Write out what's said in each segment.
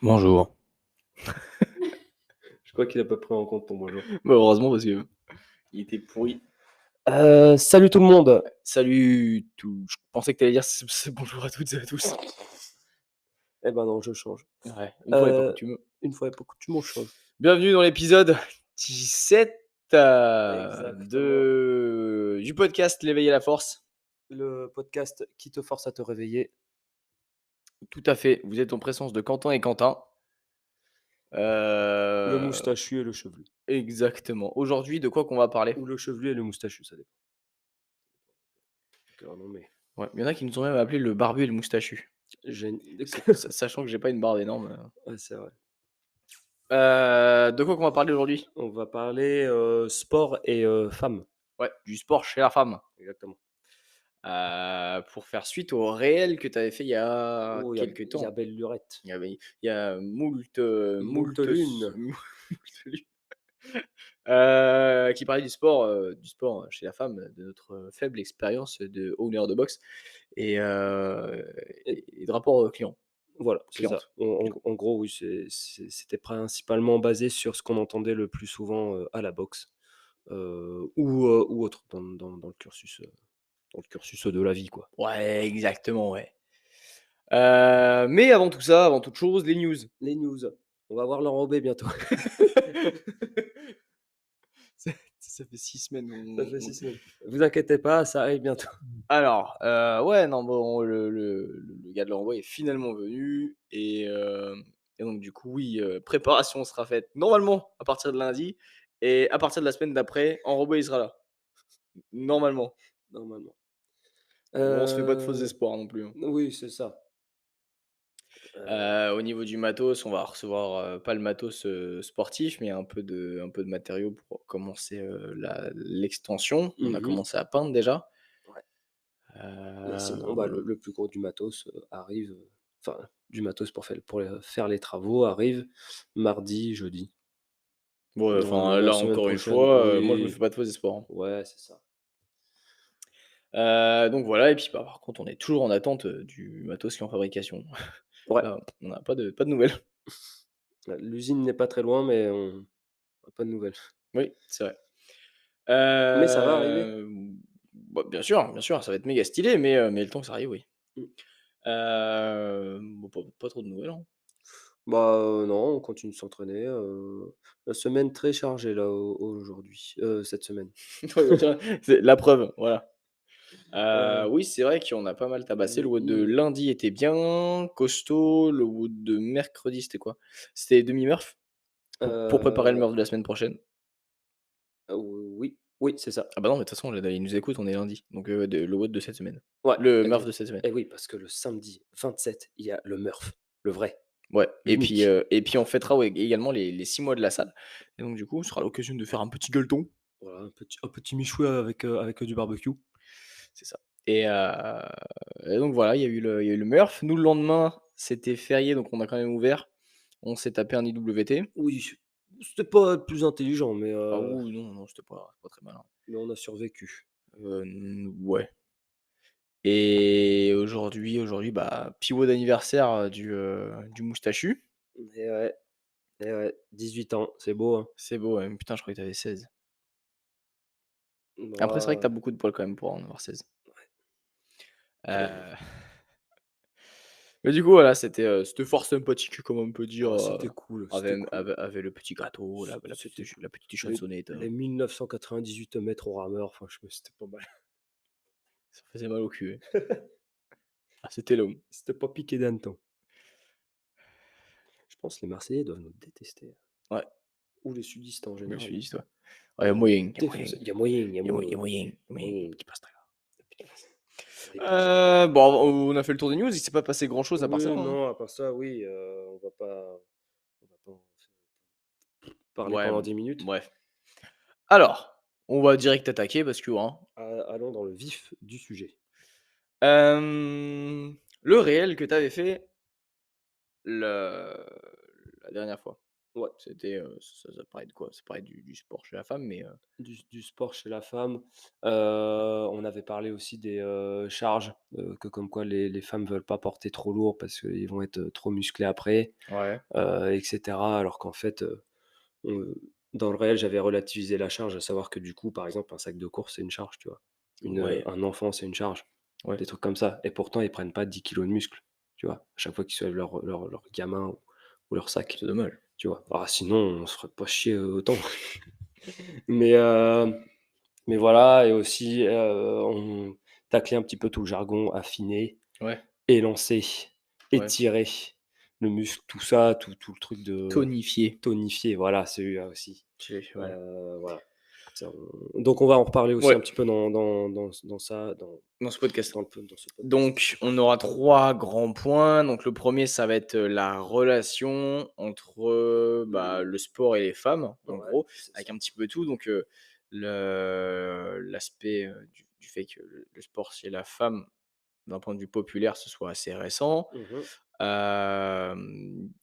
Bonjour. Je crois qu'il a pas pris en compte ton bonjour. Bah, heureusement parce que il était pourri. Salut tout le monde. Salut tout je pensais que tu allais dire c'est bonjour à toutes et à tous. Eh ben non, je change. Ouais, une fois n'est pas Heu, coutume. une fois pour que tu m'en changes. Bienvenue dans l'épisode 17, Exactement. du podcast L'éveil à la force. Le podcast qui te force à te réveiller. Tout à fait, vous êtes en présence de Quentin et Quentin. Le Heu, moustachu et le chevelu. exactement. Aujourd'hui, de quoi qu'on va parler? Ou le chevelu et le moustachu, ça dépend. Non mais Ouais, il y en a qui nous ont même appelé le barbu et le moustachu. gén Sachant que j'ai pas une barbe énorme. ouais, c'est vrai. De quoi qu'on va parler aujourd'hui? On va parler, sport et femmes. Ouais, du sport chez la femme. Exactement. Pour faire suite au réel que tu avais fait il y a Oh, quelque il y a temps. belle lurette. Il y a moult, Moult moult s lune. moult lu qui parlait du sport chez la femme, de notre faible expérience de owner de boxe et Et de rapport, client voilà, c'est ça. cliente. En gros, oui, c'était principalement basé sur ce qu'on entendait le plus souvent, à la boxe, ou autre dans le cursus, de la vie, quoi. Ouais, exactement, ouais. Mais avant tout ça, avant toute chose, les news. Les news, on va voir l'enrobé bientôt. Ça fait 6 semaines Ça fait on 6 semaines. Vous inquiétez pas, ça arrive bientôt. alors, ouais, non, bon, le gars de l'envoi est finalement venu et donc du coup, oui, préparation sera faite normalement à partir de lundi et à partir de la semaine d'après, Enrobé il sera là. Normalement. Normalement. On se fait pas de faux Heu, espoirs non plus, hein. oui, c'est ça. Heu, Au niveau du matos, on va recevoir, pas le matos, sportif, mais un peu de matériaux pour commencer, l'extension. On a mmh commencé à peindre déjà. Ouais. Et sinon, bah, Hem, le plus gros du matos, arrive, enfin, du matos pour faire les travaux arrive mardi, jeudi. ouais, enfin, La là semaine encore une prochaine, fois, moi je me oui, fais pas de faux espoirs, hein. ouais, c'est ça. Donc voilà et puis, bah, par contre, on est toujours en attente, du matos qui est en fabrication. Ouais, Là, on n'a pas de nouvelles. l'usine n'est pas très loin, mais on a pas de nouvelles. Oui, c'est vrai. Mais ça va arriver. Bah, bien sûr, ça va être méga stylé, mais le temps que ça arrive, oui. Mmh. Bon, pas trop de nouvelles, hein. Bah, non, on continue de s'entraîner, la semaine très chargée là, aujourd'hui, cette semaine. Ouais, bah, tiens, c'est la preuve, voilà. Heu, Oui, c'est vrai qu'on a pas mal tabassé. Le mmh WOD de mh. lundi était bien costaud. Le WOD de mercredi, c'était quoi? C'était demi-murph pour préparer le murph de la semaine prochaine. Oui, oui, c'est ça. Ah bah non, mais de toute façon, là, ils nous écoutent, on est lundi, donc le WOD de cette semaine. Ouais, Le Murph exact. de cette semaine. Et oui, parce que le samedi 27, il y a le Murph, le vrai, Ouais l'unique. et puis on fêtera, ouais, également les 6 mois de la salle et donc du coup, ce sera l'occasion de faire un petit gueuleton. Voilà, un petit méchoui avec du barbecue. C'est ça et donc voilà, il y a eu le Murph. Nous, le lendemain, c'était férié, donc on a quand même ouvert. On s'est tapé un IWT. Oui, c'était pas le plus intelligent, Ah oui, non, non, c'était pas très malin. mais on a survécu. N ouais et aujourd'hui, bah, petit mot d'anniversaire, du moustachu. Et ouais, 18 ans, c'est beau, hein? C'est beau, ouais, putain, je croyais que tu avais 16. Après, c'est vrai que tu as Bah, beaucoup de poils quand même pour en avoir 16. Heu, mais du coup, voilà, c'était fort sympathique, comme on peut dire, c'était cool, c'était cool. avec le petit gâteau, C'était cool. la petite Les chansonnette, les 1998 mètres au rameur, franchement, c'était pas mal. ça faisait mal au cul, hein. Ah, c'était long. C'était pas piqué d'hanneton. Je pense les Marseillais doivent nous détester, Ouais, ou les sudistes en je me suis général. dit: «Ouais, il y Ils a vont nous moyen, il y a moyen, défoncer. Il y a moyen, il y a il y a moyen, moyen, il y a il y a moyen, moyen. petit pastaga». Les Basques. Bon, on a fait le tour des news, il s'est pas passé grand chose à part ça, Oui, hein? non, à part ça, oui, on va pas en parler Ouais, pendant 10 minutes. bref. Alors, on va direct attaquer parce que, hein, Allons dans le vif du sujet. le réel que tu avais fait le la dernière fois. Ouais, C'était, ça parlait de quoi? Ça parlait du sport chez la femme, mais du sport chez la femme. On avait parlé aussi des, charges, que comme quoi les femmes veulent pas porter trop lourd parce qu'ils vont être, trop musclés après, ouais, et cetera. Alors qu'en fait, on dans le réel, j'avais relativisé la charge, à savoir que du coup, par exemple, un sac de course, c'est une charge, tu vois? ouais, Un enfant, c'est une charge, ouais, des trucs comme ça et pourtant ils prennent pas 10 kilos de muscles, tu vois? À chaque fois qu'ils soulèvent leur gamin ou leur sac, c'est dommage. tu vois? Ah sinon, on se ferait pas chier, autant. Mais mais voilà et aussi, on taclait un petit peu tout le jargon, affiner, Ouais, élancer, ouais. étirer le muscle, tout ça, tout le truc de Tonifié. tonifier, voilà, celui-là aussi. Ouais. Voilà. Ça on donc on va en reparler aussi Ouais, un petit peu dans ça, dans ce podcast. dans ce podcast. Donc, on aura 3 grands points. Donc, le premier, ça va être, la relation entre, bah, Mmh. le sport et les femmes, en Ouais, gros, c'est avec ça. un petit peu tout. Donc, l'aspect, du fait que le sport chez la femme, d'un point de vue populaire, ce soit assez récent. Mmh mh.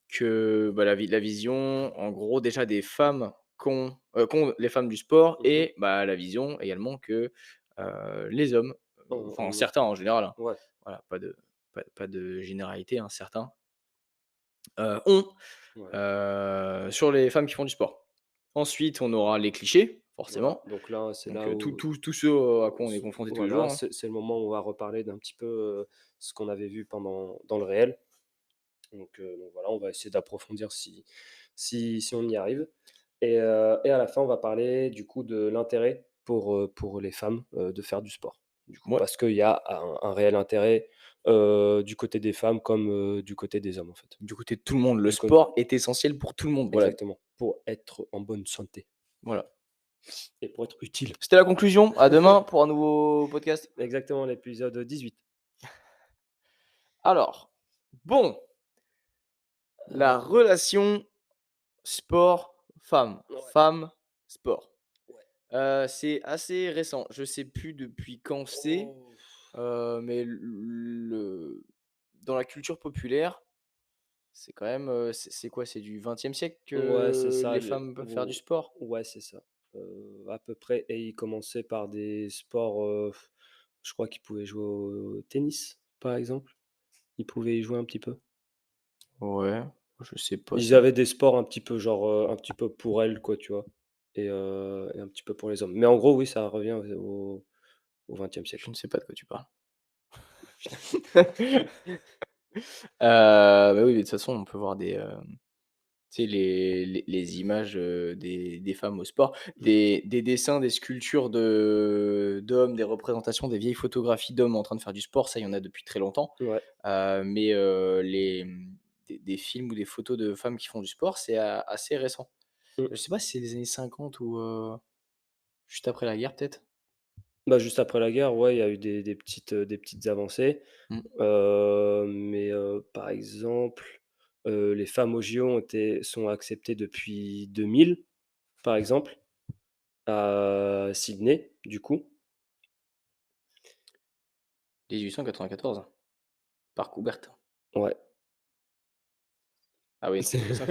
Que, bah, la vision, en gros, déjà des femmes qu'ont les femmes du sport Mmh. et bah, la vision également que, les hommes, enfin En certains en général, hein, ouais, voilà, pas de généralité, hein, certains, ont, ouais. sur les femmes qui font du sport. Ensuite, on aura les clichés, Voilà, forcément, donc là, c'est donc là où tous ceux, à quoi on est ce confronté tous les jours, voilà, hein. c'est le moment où on va reparler d'un petit peu, ce qu'on avait vu pendant dans le réel. Donc voilà, on va essayer d'approfondir si on y arrive et à la fin, on va parler du coup de l'intérêt pour les femmes, de faire du sport. Du coup, Ouais, parce qu'il y a un réel intérêt, du côté des femmes comme, du côté des hommes, en fait. du côté de tout le monde, le Du côté sport est essentiel pour tout le monde, voilà, exactement, pour être en bonne santé voilà. et pour être utile. C'était la conclusion. À demain pour un nouveau podcast. Exactement, l'épisode 18. Alors, bon, la Heu, relation sport-femme, ouais, femme-sport. ouais. C'est assez récent. Je sais plus depuis quand c'est, Oh! mais dans la culture populaire, c'est quand même, c'est quoi? C'est du 20e siècle Ouais, c'est que ça, les le femmes peuvent faire du ou sport? ouais, c'est ça, à peu près et il commençait par des sports, je crois qu'ils pouvaient jouer au tennis, par exemple. Ils pouvaient y jouer un petit peu. Ouais, je sais pas Ils ça. avaient des sports un petit peu genre, un petit peu pour elles quoi, tu vois? Et un petit peu pour les hommes. Mais en gros, oui, ça revient au 20e Je siècle. ne sais pas de quoi tu parles. Bah, oui, mais de toute façon, on peut voir des, tu sais, les images, des femmes au sport, Mmh. des dessins, des sculptures d'hommes, des représentations, des vieilles photographies d'hommes en train de faire du sport, ça, il y en a depuis très longtemps. Ouais. Mais des films ou des photos de femmes qui font du sport, c'est, assez récent. Mmh. Je sais pas si c'est les années 50 ou, juste après la guerre, peut-être? Bah, juste après la guerre, ouais, il y a eu des petites avancées. Mmh. Mais par exemple, les femmes au JO sont acceptées depuis 2000, par exemple, à Sydney, du coup. 1894, par Coubertin. Ouais. Ah oui, non, C'est c'est ça.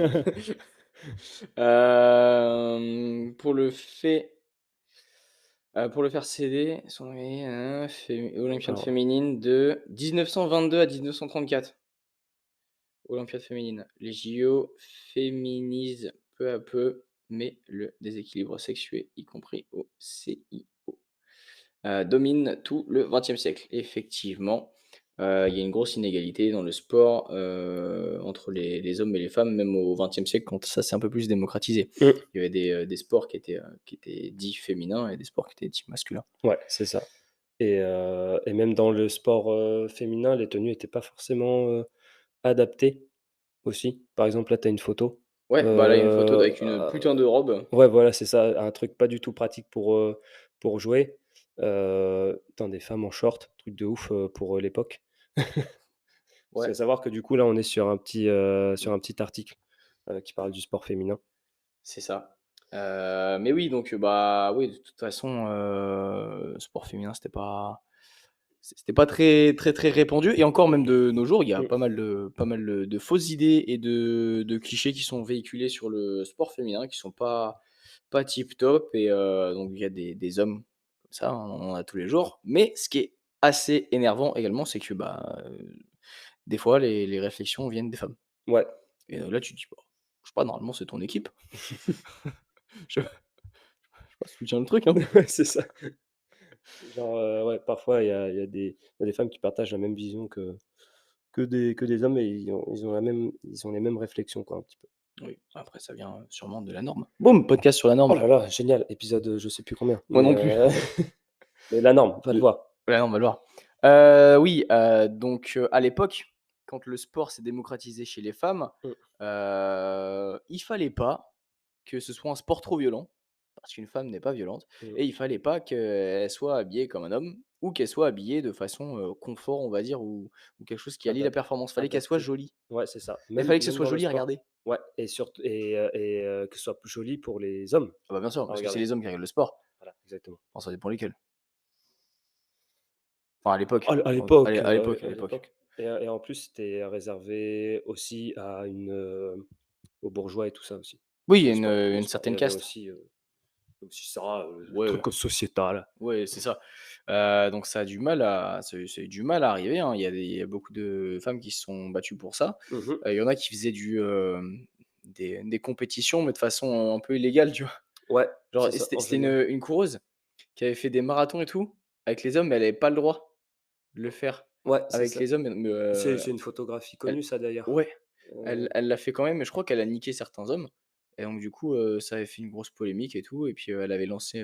Pour le faire céder, son olympiade alors, féminine de 1922 à 1934. Olympiade féminine. Les JO féminisent peu à peu, mais le déséquilibre sexué, y compris au CIO, domine tout le XXe siècle. Effectivement, il y a une grosse inégalité dans le sport, entre les hommes et les femmes, même au XXe siècle, quand ça s'est un peu plus démocratisé. mmh, Il y avait des sports qui étaient dits féminins et des sports qui étaient dits masculins. ouais, c'est ça et même dans le sport, féminin, les tenues étaient pas forcément, adaptées aussi. Par exemple, là, tu as une photo, Ouais, bah, là, il y a une photo avec une ah, putain de robe. ouais, voilà, c'est ça, un truc pas du tout pratique pour jouer. Putain, des femmes en short, truc de ouf, pour, l'époque. Parce Ouais, qu'à savoir que du coup, là, on est sur un petit article, qui parle du sport féminin. c'est ça. Mais oui, donc bah, oui, de toute façon, sport féminin, c'était pas très répandu et encore même de nos jours, il y a Mmh. pas mal de fausses idées et de clichés qui sont véhiculés sur le sport féminin qui sont pas tip top et donc il y a des hommes comme ça, hein, on en a tous les jours. Mais ce qui est assez énervant également, c'est que, bah, des fois les réflexions viennent des femmes Ouais. et là tu te dis: «Bah, je sais pas, normalement c'est ton équipe». Je sais pas si tu tiens le truc, hein? Ouais, c'est ça. Genre, ouais, parfois il y a des femmes qui partagent la même vision que des hommes et ils ont les mêmes réflexions, quoi, un petit peu. Oui, après ça vient, sûrement de la norme. Boum, podcast sur la Oh norme. là là, génial, épisode, je sais plus combien, Moi non plus. mais la norme, va te L voir. Ouais, on va le voir. Oui, donc à l'époque, quand le sport s'est démocratisé chez les femmes, Mmh, il fallait pas que ce soit un sport trop violent, parce qu'une femme n'est pas violente mmh. et il fallait pas qu'elle soit habillée comme un homme ou qu'elle soit habillée de façon, confort, on va dire, ou quelque chose qui allie la Adap performance. Fallait qu'elle soit Adapté. jolie. Ouais, c'est ça. Il Même fallait que ce même soit dans le joli à sport. regarder. Ouais que ce soit joli pour les hommes Ah bah, bien sûr, à parce que c'est regarder. les hommes qui regardent le sport. Voilà, exactement. Enfin, ça dépend lesquels. Enfin, à l'époque. À À l'époque, à l'époque, à à l'époque. l'époque et en plus, c'était réservé aussi aux bourgeois et tout ça aussi. Oui, il y a Le sport le une sport, il y certaine avait caste. aussi ça, le Ouais, truc sociétal. ouais, c'est ça. Donc ça a eu du mal à arriver, hein. Il y a beaucoup de femmes qui se sont battues pour ça. Mmh mh. Il y en a qui faisaient des compétitions, mais de façon un peu illégale, tu vois? Ouais, Genre c'est et ça, c'était en c'était général. une coureuse qui avait fait des marathons et tout, avec les hommes, mais elle avait pas le droit de le faire Ouais, c'est avec ça. les hommes, mais C'est une photographie elle connue ça d'ailleurs. ouais, Heu, elle l'a fait quand même, mais je crois qu'elle a niqué certains hommes et donc du coup, ça avait fait une grosse polémique et tout et puis, elle avait lancé,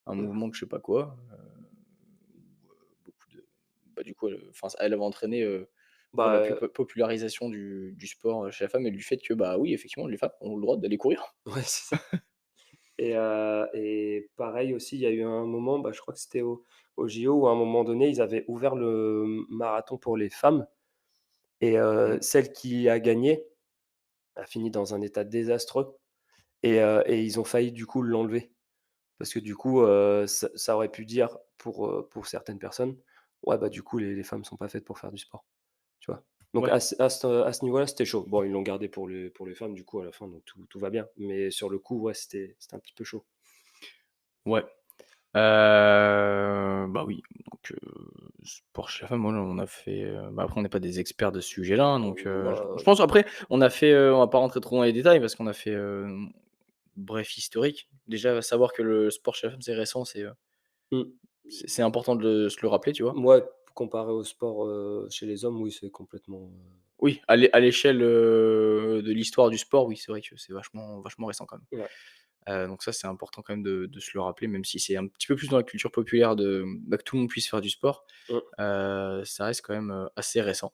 un mouvement de je sais pas quoi, où, beaucoup de bah, du coup, enfin, elle avait entraîné, pour la bah, popularisation du sport, chez la femme et du fait que, bah, oui, effectivement, les femmes ont le droit d'aller courir. ouais, c'est ça et pareil aussi, il y a eu un moment, bah, je crois que c'était aux JO où à un moment donné, ils avaient ouvert le marathon pour les femmes et Mmh. celle qui a gagné a fini dans un état désastreux et ils ont failli du coup l'enlever. Parce que du coup, ça aurait pu dire pour certaines personnes: «Ouais, bah, du coup, les femmes sont pas faites pour faire du sport», tu vois? Donc Ouais, à ce niveau-là, c'était chaud. Bon, ils l'ont gardé pour les femmes du coup à la fin, donc tout va bien. Mais sur le coup, ouais, c'était un petit peu chaud. ouais. Bah, oui, donc sport chez la femme, voilà, on a fait, bah, après on n'est pas des experts de ce sujet-là, hein, donc je Bah, pense après on a fait, on va pas rentrer trop dans les détails parce qu'on a fait, bref historique. Déjà savoir que le sport chez la femme c'est récent, mmh, c'est important de se le rappeler, tu vois? mouais, comparé au sport, chez les hommes, oui, c'est complètement, Oui, à l'échelle, de l'histoire du sport, oui, c'est vrai que c'est vachement récent quand même. ouais. Donc ça, c'est important quand même de se le rappeler, même si c'est un petit peu plus dans la culture populaire bah, que tout le monde puisse faire du sport, Mmh, ça reste quand même, assez récent.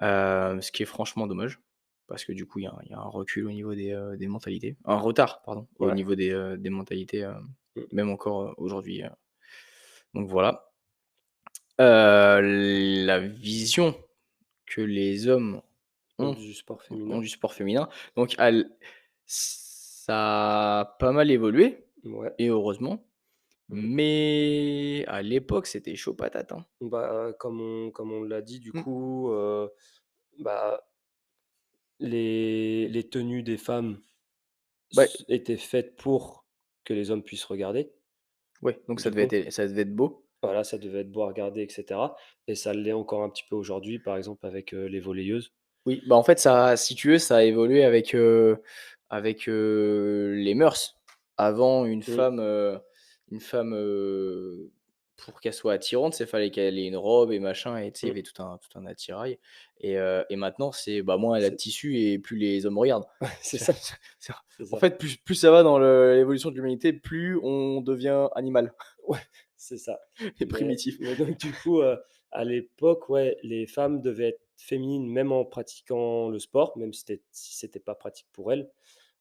Ce qui est franchement dommage, parce que du coup, il y a un recul au niveau des mentalités. Un retard, pardon, au ouais. niveau des mentalités, Mmh. même encore, aujourd'hui, donc voilà. La vision que les hommes ont Du sport ont féminin. du sport féminin, donc ça a pas mal évolué Ouais. et heureusement, Mmh. mais à l'époque, c'était chaud patate, hein. Bah, comme on l'a dit, du Mmh. coup, bah, les tenues des femmes Ouais, étaient faites pour que les hommes puissent regarder, ouais, donc du coup. ça devait être beau. Voilà, ça devait être beau à regarder et cetera et ça l'est encore un petit peu aujourd'hui, par exemple avec, les volleyeuses. Oui, bah, en fait, ça si tu veux, ça a évolué avec, les mœurs. Avant, Mmh, une femme, pour qu'elle soit attirante, c'est fallait qu'elle ait une robe et machin et tu sais, il y mmh. avait tout un attirail et maintenant, c'est, bah, moins elle a de C'est tissu et plus les hommes regardent. c'est C'est ça, c'est c'est en ça. fait, plus ça va dans l'évolution de l'humanité, plus on devient animal Ouais, c'est ça. et primitif. Mais donc du coup, à l'époque, ouais, les femmes devaient être féminines même en pratiquant le sport, même si c'était pas pratique pour elles,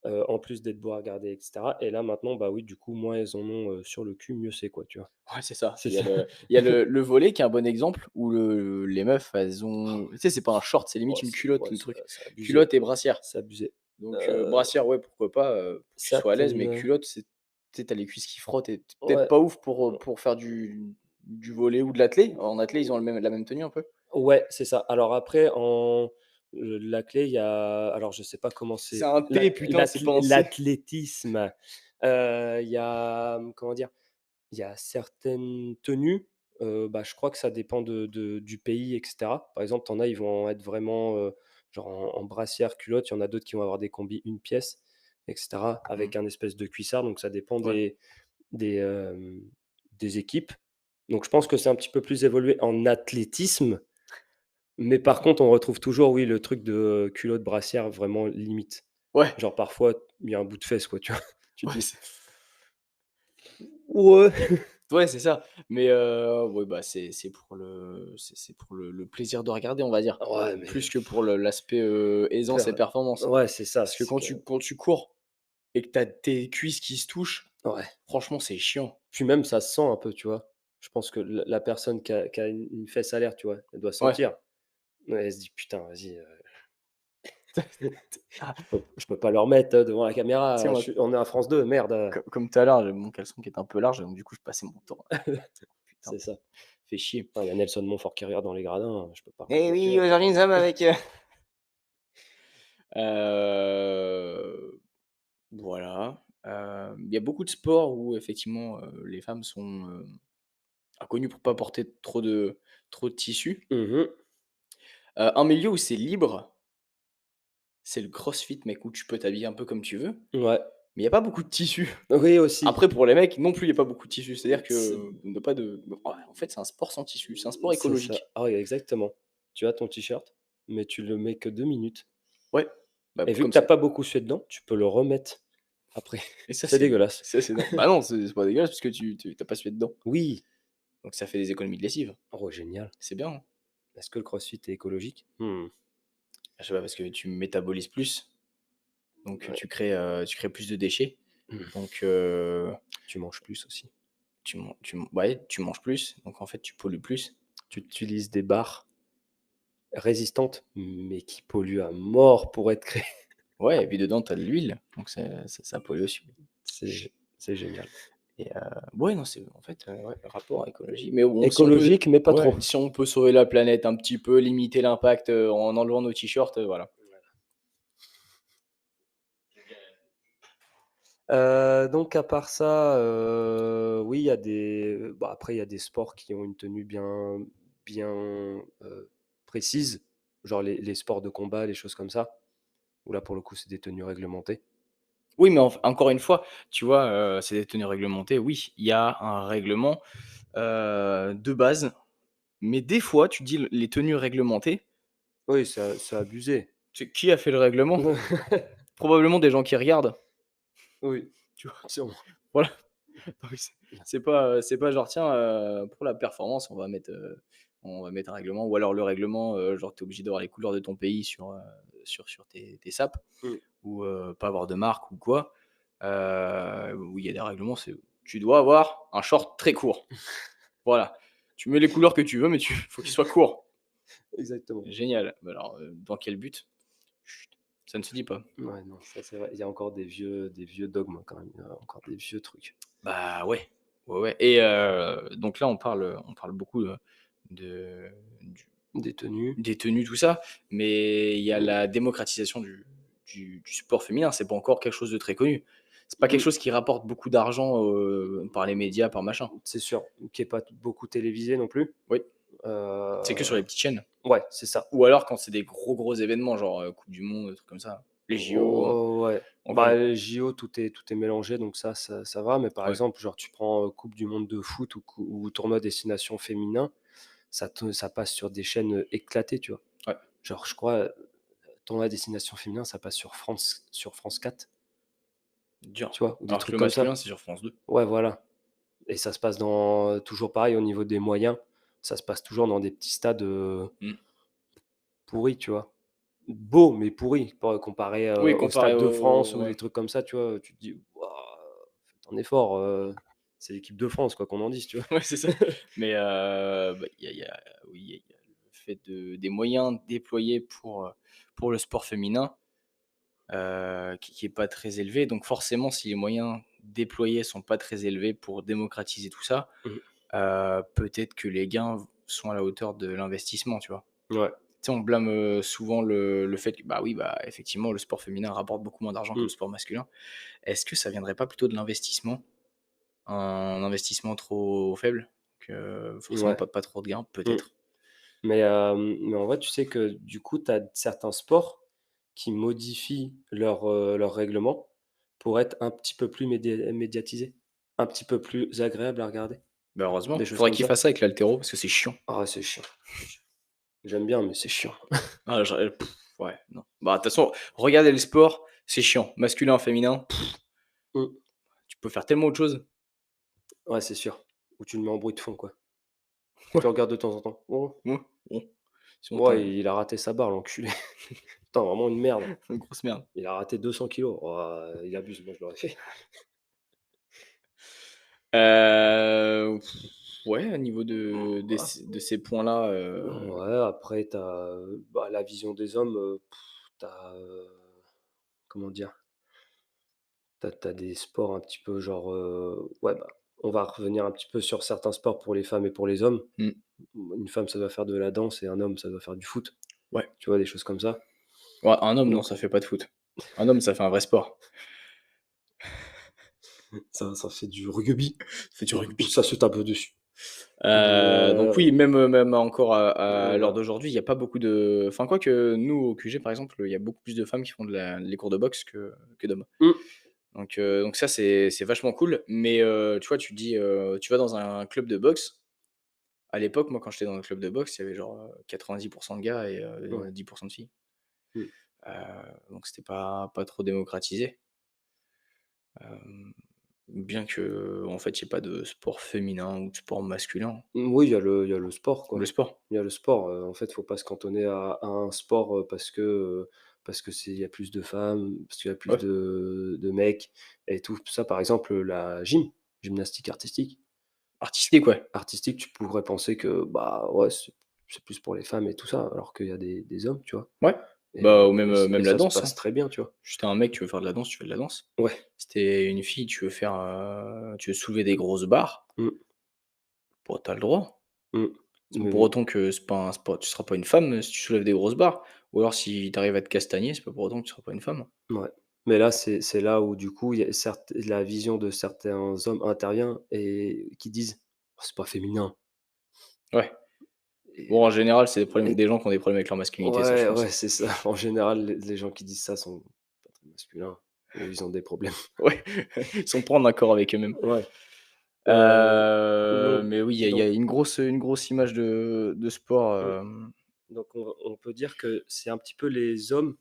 en plus d'être beau à regarder et cetera et là maintenant, bah, oui, du coup, moins elles en ont, sur le cul, mieux c'est quoi, tu vois? Ouais, c'est ça. C'est ça. Il y a le volley qui est un bon exemple où les meufs, elles ont tu sais, c'est pas un short, c'est limite Oh, une culotte, ouais, le truc. c'est abusé, Culotte et brassière. c'est abusé. Donc Heu, brassière, ouais, pourquoi pas, pour que tu sois à l'aise, mais certaines, culotte, c'est tu sais, tu as les cuisses qui frottent et tu peut-être ouais, pas ouf pour faire du volley ou de l'athlé? En athlé, ils ont la même tenue un peu? Ouais, c'est ça. Alors après la clé, il y a alors je sais pas comment C'est c'est un T putain, c'est pas un C. l'athlétisme, il y a, comment dire? Il y a certaines tenues, bah, je crois que ça dépend du pays et cetera. Par exemple, tu en as, ils vont être vraiment, genre en brassière, culotte. Il y en a d'autres qui vont avoir des combis une pièce et cetera, Mmh. avec un espèce de cuissard, donc ça dépend Ouais. des, hem, des équipes. Donc je pense que c'est un petit peu plus évolué en athlétisme, mais par contre, on retrouve toujours, oui, le truc de, culotte brassière vraiment limite. Ouais, Genre parfois, il y a un bout de fesse, quoi, tu vois? Tu te ouais, dis: «Ouais». ouais, c'est ça. Mais ouais, bah, c'est pour le plaisir de regarder, on va dire. Ouais, Plus mais que pour l'aspect, aisance et faire performance. ouais, c'est ça, Parce que c'est que quand tu cours et que tu as tes cuisses qui se touchent, ouais. franchement, c'est chiant. Puis même ça se sent un peu, tu vois? Je pense que la personne qui a une fesse à l'air, tu vois? Elle doit Ouais. sentir. Ouais, elle se dit: «Putain, vas-y, Ah, je peux pas le remettre, devant la tu sais, caméra, moi, on est à France 2, merde, comme tout à l'heure, j'avais mon caleçon qui était un peu large, donc du coup, je passais mon temps. Putain, c'est ça. fait chier. Ah, il y a Nelson Montfort qui regarde dans les gradins, je peux pas remettre Eh ma oui, culotte. aujourd'hui, nous sommes avec, voilà, il y a beaucoup de sports où effectivement, les femmes sont, inconnues pour pas porter trop de tissu. Mmh. Un milieu où c'est libre, c'est le crossfit, mec, où tu peux t'habiller un peu comme tu veux, Ouais. mais il y a pas beaucoup de tissu. Oui, aussi. Après pour les mecs non plus, il y a pas beaucoup de tissu. C'est-à-dire C'est que ne pas de ouais, en fait, c'est un sport sans tissu, c'est un sport c'est ça. écologique. Ah oui, exactement. Tu as ton t-shirt, mais tu le mets que 2 minutes Ouais, bah, et vu que comme tu as ça pas beaucoup sué dedans, tu peux le remettre après. et ça C'est dégueulasse. c'est non, bah, non, c'est pas dégueulasse parce que tu as pas sué dedans. Oui. Donc ça fait des économies de lessive. Oh génial. C'est bien, hein. Est-ce que le crossfit est écologique? Mmh. Je sais pas, parce que tu métabolises plus, donc Ouais. tu crées plus de déchets. Mmh. Donc Tu manges plus aussi. ouais, tu manges plus, donc en fait, tu pollues plus. Tu utilises des barres résistantes, mais qui polluent à mort pour être créées. Ouais et puis dedans, tu as de l'huile, donc ça pollue aussi. C'est génial. Et ouais, non, c'est en fait, ouais, rapport à écologie. Mais bon, si on peut Écologique, mais pas ouais, trop. si on peut sauver la planète un petit peu, limiter l'impact, en enlevant nos t-shirts, voilà. Donc à part ça, oui, il y a des bah, après il y a des sports qui ont une tenue bien, précise, genre les sports de combat, les choses comme ça, où là, pour le coup, c'est des tenues réglementées. Oui, mais encore une fois, tu vois, c'est des tenues réglementées, oui, il y a un règlement, de base, mais des fois, tu dis les tenues réglementées, Oui, c'est abusé. qui a fait le règlement? Probablement des gens qui regardent, Oui, tu vois? sûrement. Voilà. Donc c'est pas genre: «Tiens, pour la performance, on va mettre un règlement» ou alors le règlement, genre tu es obligé d'avoir les couleurs de ton pays sur tes sapes Mmh. ou pas avoir de marque ou quoi. Oui, il y a des règlements, c'est tu dois avoir un short très court. Voilà. Tu mets les couleurs que tu veux, mais tu faut qu'il soit court. Exactement. Génial. Bah alors, dans quel but? Chut, ça ne se dit pas. Ouais, non, ça c'est vrai. Il y a encore des vieux dogmes quand même, il y a encore des vieux trucs. Bah, ouais. Ouais, ouais et donc là, on parle beaucoup, de du Des tenues. des tenues, tout ça, mais il y a la démocratisation du sport féminin. C'est pas encore quelque chose de très connu. C'est pas quelque Mmh, chose qui rapporte beaucoup d'argent, par les médias, par machin. c'est sûr, qui est pas beaucoup télévisé non plus. Oui, c'est que sur Heu, les petites chaînes ouais, c'est ça. ou alors quand c'est des gros événements, genre, coupe du monde, des trucs comme ça. Les JO, Oh, ouais. encore Bah, une les JO, tout est mélangé, donc ça va, mais par ouais, exemple, genre, tu prends, coupe du monde de foot ou tournoi destination féminin, ça passe sur des chaînes, éclatées, tu vois? ouais, Genre, je crois, tournoi destination féminin, ça passe sur France 4, dur. tu vois? Ou des Alors que trucs le comme ça. masculin, c'est sur France 2. Ouais, voilà, et ça se passe toujours pareil au niveau des moyens, ça se passe toujours dans des petits stades, Mmh. pourris, tu vois? Beaux, mais pourris, pas comparé, Oui, au comparé Stade de France au ou ouais. des trucs comme ça, tu vois? Tu te dis: «Waouh, faites un effort, c'est l'équipe de France, quoi qu'on en dise», tu vois? Ouais, c'est ça. Mais bah, il y a oui, il y a le fait des moyens déployés pour le sport féminin, qui est pas très élevé. Donc forcément, si les moyens déployés sont pas très élevés pour démocratiser tout ça, Mmh. peut-être que les gains sont à la hauteur de l'investissement, tu vois? Ouais. Tu sais, on blâme, souvent le fait que, bah, oui, bah, effectivement, le sport féminin rapporte beaucoup moins d'argent que le Mmh. sport masculin. Est-ce que ça viendrait pas plutôt de l'investissement? Un investissement trop faible? Que forcément Ouais. pas trop de gains, Mmh. peut-être? Mais en vrai, tu sais que du coup, tu as certains sports qui modifient leur règlement pour être un petit peu plus médiatisés, un petit peu plus agréables à regarder, Bah, des heureusement. choses Faudrait comme qu'ils ça. fassent ça avec l'haltéro parce que c'est chiant. Ah, c'est chiant, c'est chiant. J'aime bien, mais c'est chiant. Ah, ouais, non. Bah, de toute façon, regarder le sport, c'est chiant. Masculin, féminin, Mmh. tu peux faire tellement autre chose. Ouais, c'est sûr. Ou tu le mets en bruit de fond, quoi. Tu Ouais, regardes de temps en temps. Oh, ouais, bon. Si on ouais, t'en il a raté sa barre, l'enculé. Putain, vraiment une merde. une grosse merde. Il a raté 200 kilos. Oh, il abuse, moi je l'aurais fait. Heu, ouais, au niveau Ah, de ces points-là, ouais, après tu as, bah, la vision des hommes, tu as, comment dire? Tu as des sports un petit peu genre, ouais, bah, on va revenir un petit peu sur certains sports pour les femmes et pour les hommes. mmh, Une femme, ça doit faire de la danse et un homme, ça doit faire du foot. ouais. Tu vois, des choses comme ça. Ouais, un homme, non, Donc ça fait pas de foot. Un homme, ça fait un vrai sport. ça fait du rugby Ça fait du ou rugby. ça se tape dessus. Mais Donc oui, même encore à l'heure voilà. d'aujourd'hui, il y a pas beaucoup de enfin quoique nous au QG par exemple, il y a beaucoup plus de femmes qui font les cours de boxe que d'hommes. Mmh, Donc ça c'est vachement cool, mais tu vois, tu dis, tu vas dans un club de boxe. À l'époque, moi quand j'étais dans le club de boxe, il y avait genre, 90 de gars et ouais. 10 de filles. Mmh. Donc c'était pas trop démocratisé. Hem, bien que en fait, il y ait pas de sport féminin ou de sport masculin. Oui, il y a le sport, Le quoi. sport. Il y a le sport, en fait, faut pas se cantonner à un sport, parce que il y a plus de femmes, parce qu'il y a plus Ouais, de mecs et tout ça. Par exemple, la gymnastique artistique. artistique, ouais. Artistique, tu pourrais penser que, bah, ouais, c'est plus pour les femmes et tout ça, alors qu'il y a des hommes, tu vois? Ouais, Et bah, ou et même la ça se danse, hein. passe très bien, tu vois? Si tu un mec, tu veux faire de la danse, tu fais de la danse. Ouais. Si tu une fille, tu veux soulever des grosses barres, Mmh, bah, tu le droit. mmh. C'est pas Mais pour bon, autant que c'est pas un sport tu seras pas une femme, si tu soulèves des grosses barres. Ou alors si tu arrives à te castagner, c'est pas pour autant que tu seras pas une femme. ouais. Mais là, c'est là où du coup, il y a certes la vision de certains hommes intervient et qui disent: «Oh, c'est pas féminin» Ouais. et Bon, en général, c'est et des gens qui ont des problèmes avec leur masculinité, ça, je ouais, pense. ouais, c'est ça. En général, les gens qui disent ça sont pas très masculins ou ils ont des problèmes. Ouais, ils sont pas en accord avec eux-mêmes. Ouais, heu, donc Mais oui, il y donc a une grosse image de sport, mmh, donc on peut dire que c'est un petit peu les hommes,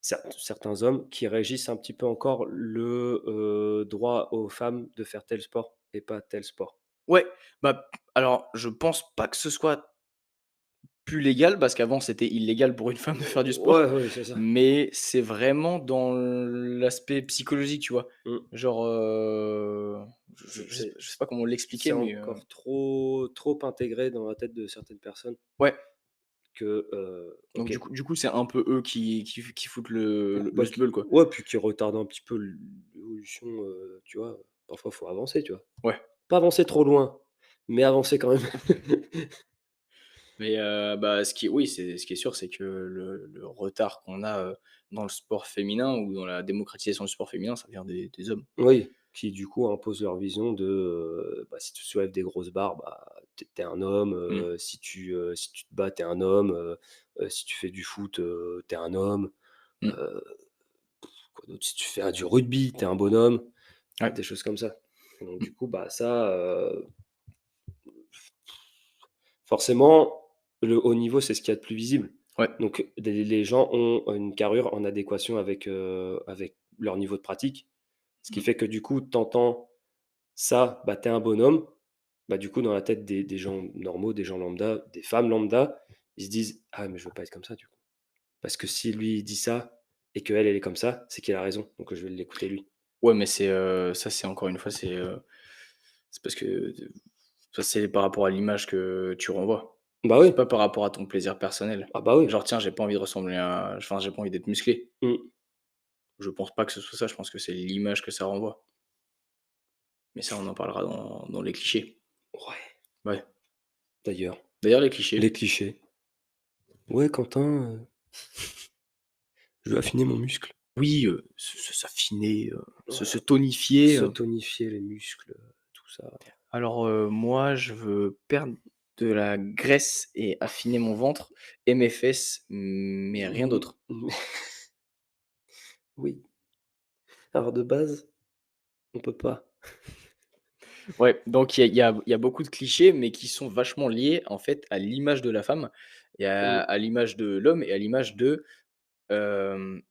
certains hommes qui régissent un petit peu encore le, droit aux femmes de faire tel sport et pas tel sport. ouais, bah, alors je pense pas que ce soit plus légal, parce qu'avant c'était illégal pour une femme de faire du sport, Ouais, ouais, c'est ça. mais c'est vraiment dans l'aspect psychologique, tu vois? Mmh. Genre, je sais pas comment l'expliquer, C'est mais, encore trop intégré dans la tête de certaines personnes ouais, que, donc OK. du coup, c'est un peu eux qui foutent le Bah, sbeul, quoi. ouais, puis qui retarde un petit peu l'évolution, tu vois? Parfois, faut avancer, tu vois? Ouais, Pas avancer trop loin, mais avancer quand même. mais, bah, ce qui est sûr, c'est que le retard qu'on a, dans le sport féminin ou dans la démocratisation du sport féminin, ça vient des hommes. Oui, qui du coup imposent leur vision de, bah, si tu soulèves des grosses barres, bah, tu es un homme, Mmh, si tu te bats, tu es un homme, si tu fais du foot, tu es un homme, mmh, heu, quoi d'autre? Si tu fais, du rugby, tu es un bonhomme, ouais, des choses comme ça. Et donc mmh, du coup, bah, ça, forcément, le haut niveau, c'est ce qu'il y a de plus visible. ouais, Donc les gens ont une carrure en adéquation avec leur niveau de pratique. Ce qui mmh, fait que du coup, tu entends ça, bah, tu es un bonhomme, bah, du coup, dans la tête des gens normaux, des gens lambda, des femmes lambda, ils se disent: «Ah mais je veux pas être comme ça du coup». Parce que si lui il dit ça et qu'elle, elle est comme ça, c'est qu'il a raison, donc je vais l'écouter lui. ouais, mais ça, c'est encore une fois, c'est parce que ça, c'est par rapport à l'image que tu renvoies. Bah oui, C'est pas par rapport à ton plaisir personnel. ah bah oui. Genre: «Tiens, j'ai pas envie de ressembler à enfin, j'ai pas envie d'être musclé». Mmh. Je pense pas que ce soit ça, je pense que c'est l'image que ça renvoie. Mais ça, on en parlera dans les clichés. Ouais, Ouais. d'ailleurs, D'ailleurs, les clichés. les clichés. «Ouais, Quentin, je veux affiner mon muscle». Oui, s'affiner, se Voilà, tonifier, se tonifier les muscles, tout ça. Alors, moi, je veux perdre de la graisse et affiner mon ventre et mes fesses, mais rien Mmh, d'autre. mais oui, alors de base, on peut pas. Ouais, donc il y a beaucoup de clichés, mais qui sont vachement liés, en fait, à l'image de la femme et à Mmh, à l'image de l'homme et à l'image de, hem,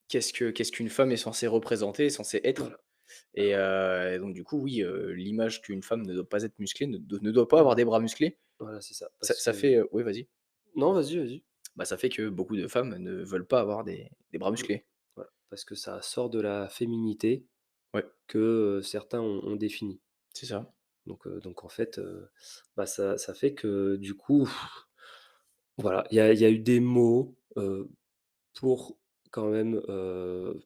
qu'est-ce qu'une femme est censée représenter, est censée être voilà. et donc du coup, oui, l'image qu'une femme ne doit pas être musclée, ne doit pas avoir Voilà, des bras musclés. voilà, c'est ça, Ça parce ça que fait, oui, vas-y. non, vas-y, vas-y. Bah, ça fait que beaucoup de femmes ne veulent pas avoir des bras Mmh, musclés. voilà, parce que ça sort de la féminité Ouais, que, certains ont définie. c'est ça. Donc en fait, bah, ça fait que du coup, voilà, il y a eu des mots, pour quand même,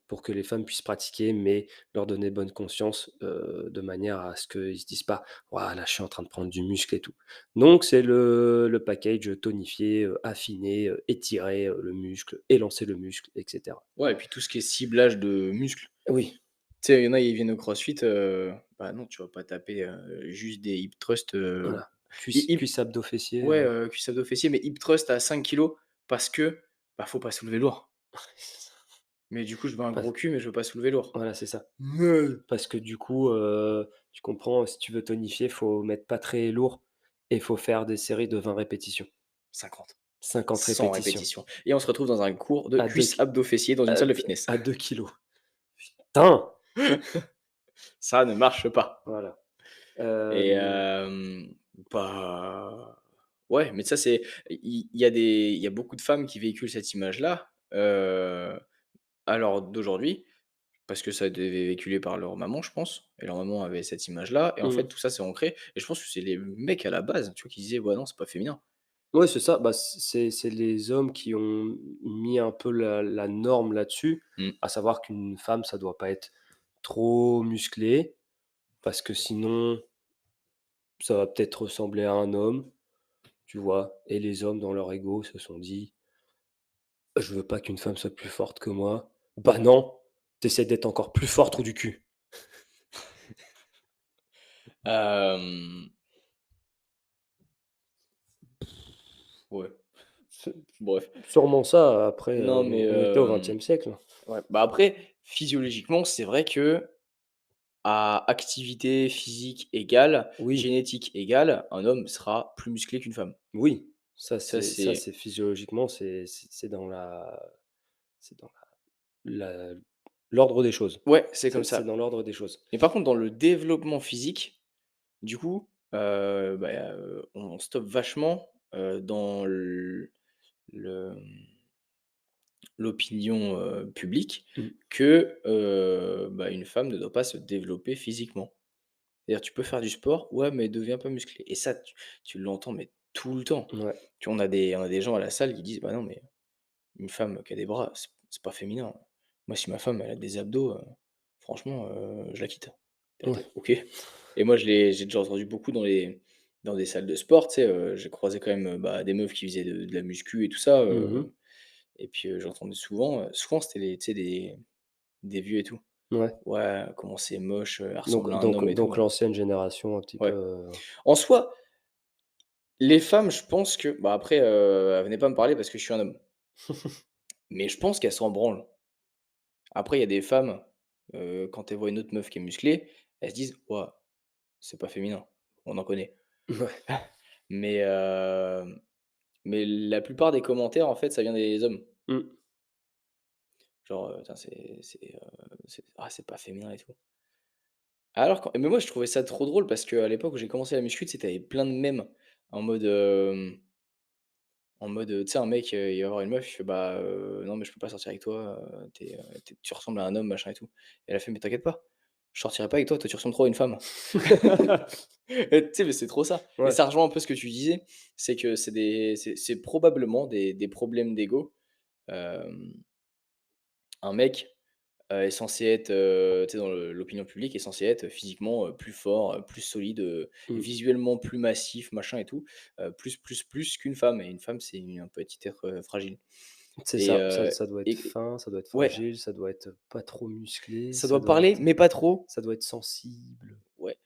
pour que les femmes puissent pratiquer, mais leur donner bonne conscience, de manière à ce qu'ils se disent pas: «Waouh, je suis en train de prendre du muscle et tout». Donc c'est le package, tonifier, affiner, étirer, le muscle, élancer le muscle et cetera. Ouais et puis tout ce qui est ciblage de muscles. Oui, Tu sais, il y en a, ils viennent au CrossFit, bah, non, tu vas pas taper, juste des hip thrust, voilà. hi hip Cuisse, abdos, fessiers, ouais, cuisse abdos fessiers, mais hip thrust à 5 kilos parce que, bah, faut pas soulever lourd. Mais du coup, je veux un gros parce cul, mais je veux pas soulever lourd. voilà, c'est ça. Meuh. Parce que du coup, tu comprends, si tu veux tonifier, faut mettre pas très lourd et faut faire des séries de 20 répétitions, 50, 50 100 répétitions répétitions et on se retrouve dans un cours de à 2 cuisse ki abdos fessiers dans une à salle de d fitness. à 2 kilogrammes. Putain! Ça ne marche pas. Voilà, Et hem, bah, ouais, mais ça c'est il y a beaucoup de femmes qui véhiculent cette image-là, à l'heure d'aujourd'hui, parce que ça a été véhiculé par leur maman, je pense et leur maman avait cette image-là et en fait mmh. tout ça c'est ancré et je pense que c'est les mecs à la base, tu vois, qui disaient: «Ouais, non, c'est pas féminin». Ouais, c'est ça, bah, c'est les hommes qui ont mis un peu la norme là-dessus, Mmh. à savoir qu'une femme, ça doit pas être trop musclé, parce que sinon, ça va peut-être ressembler à un homme, tu vois? Et les hommes, dans leur ego, se sont dit: «Je veux pas qu'une femme soit plus forte que moi». Bah non, tu d'être encore plus fort, trou du cul. Hem, ouais, bref. Sûrement ça, après, Non mais on était au XXe siècle. ouais, bah, après physiologiquement, c'est vrai que à activité physique égale, Oui, génétique égale, un homme sera plus musclé qu'une femme. oui, Ça, ça c'est c'est physiologiquement, c'est dans c'est dans la l'ordre des choses. ouais, c'est comme C'est ça. dans l'ordre des choses. Mais par contre, dans le développement physique, du coup, on stoppe vachement, dans le, l'opinion, publique Mmh, que, une femme ne doit pas se développer physiquement. C'est-à-dire, tu peux faire du sport, ouais, mais deviens pas musclé et ça, tu l'entends, mais tout le temps. ouais, Tu vois, on a des gens à la salle qui disent: «Bah, non, mais une femme qui a des bras, c'est pas féminin. Moi, si ma femme, elle a des abdos, franchement, je la quitte». Tu ouais. es «OK» et moi, j'ai déjà entendu beaucoup dans des salles de sport, tu sais, j'ai croisé quand même, des meufs qui faisaient de la muscu et tout ça, Mmh mh. et puis, j'entendais souvent, c'était tu sais, des vieux et tout. Ouais. «Ouais, comment c'est moche, elle Donc ressemble à un donc homme et tout». donc l'ancienne génération un petit peu, Ouais. En soi, les femmes, je pense que bah, après, venez pas me parler parce que je suis un homme, mais je pense qu'elles s'en branlent. Après, il y a des femmes, quand elles voient une autre meuf qui est musclée, elles se disent: «Waouh, c'est pas féminin». On en connaît. ouais. Mais, mais la plupart des commentaires, en fait, ça vient des hommes. Mmh. Genre, «Putain, c'est pas féminin et tout». Alors mais moi, je trouvais ça trop drôle parce qu'à l'époque où j'ai commencé la muscu, tu sais, tu plein de mèmes en mode, tu sais, un mec, il va voir une meuf, il fait: «Bah, non, mais je peux pas sortir avec toi, tu ressembles à un homme, machin et tout». Et elle a fait: «Mais t'inquiète pas, je sortirai pas avec toi, toi tu ressembles trop à une femme». Et tu sais, mais c'est trop ça. Et Ouais. ça rejoint un peu ce que tu disais, c'est que c'est probablement des problèmes d'ego. Hem, un mec, est censé être, tu sais, dans l'opinion publique, est censé être physiquement, plus fort, plus solide, Mmh. visuellement plus massif, machin et tout, plus qu'une femme et une femme, c'est un petit être, fragile C'est et ça, ça doit être et fin, ça doit être ouais, fragile, ça doit être pas trop musclé, ça doit parler, mais pas trop. ça doit être sensible. Ouais,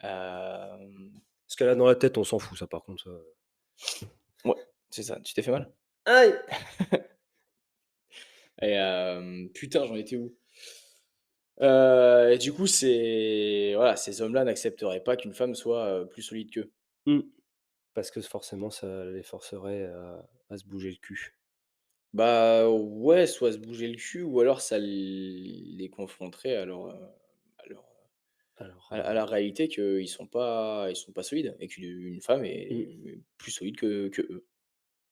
hem, Ce qu'elle a dans la tête, on s'en fout ça par contre, ouais, c'est ça. Tu t'es fait mal? Aïe! Et putain, j'en étais où? Et du coup, voilà, ces hommes-là n'accepteraient pas qu'une femme soit, plus solide qu'eux. Mmh. Parce que forcément ça les forcerait à se bouger le cul. Bah, ouais, soit se bouger le cul ou alors ça les confronterait à leur, Alors, à la réalité qu'ils sont pas solides et qu'une femme mmh, est plus solide que eux.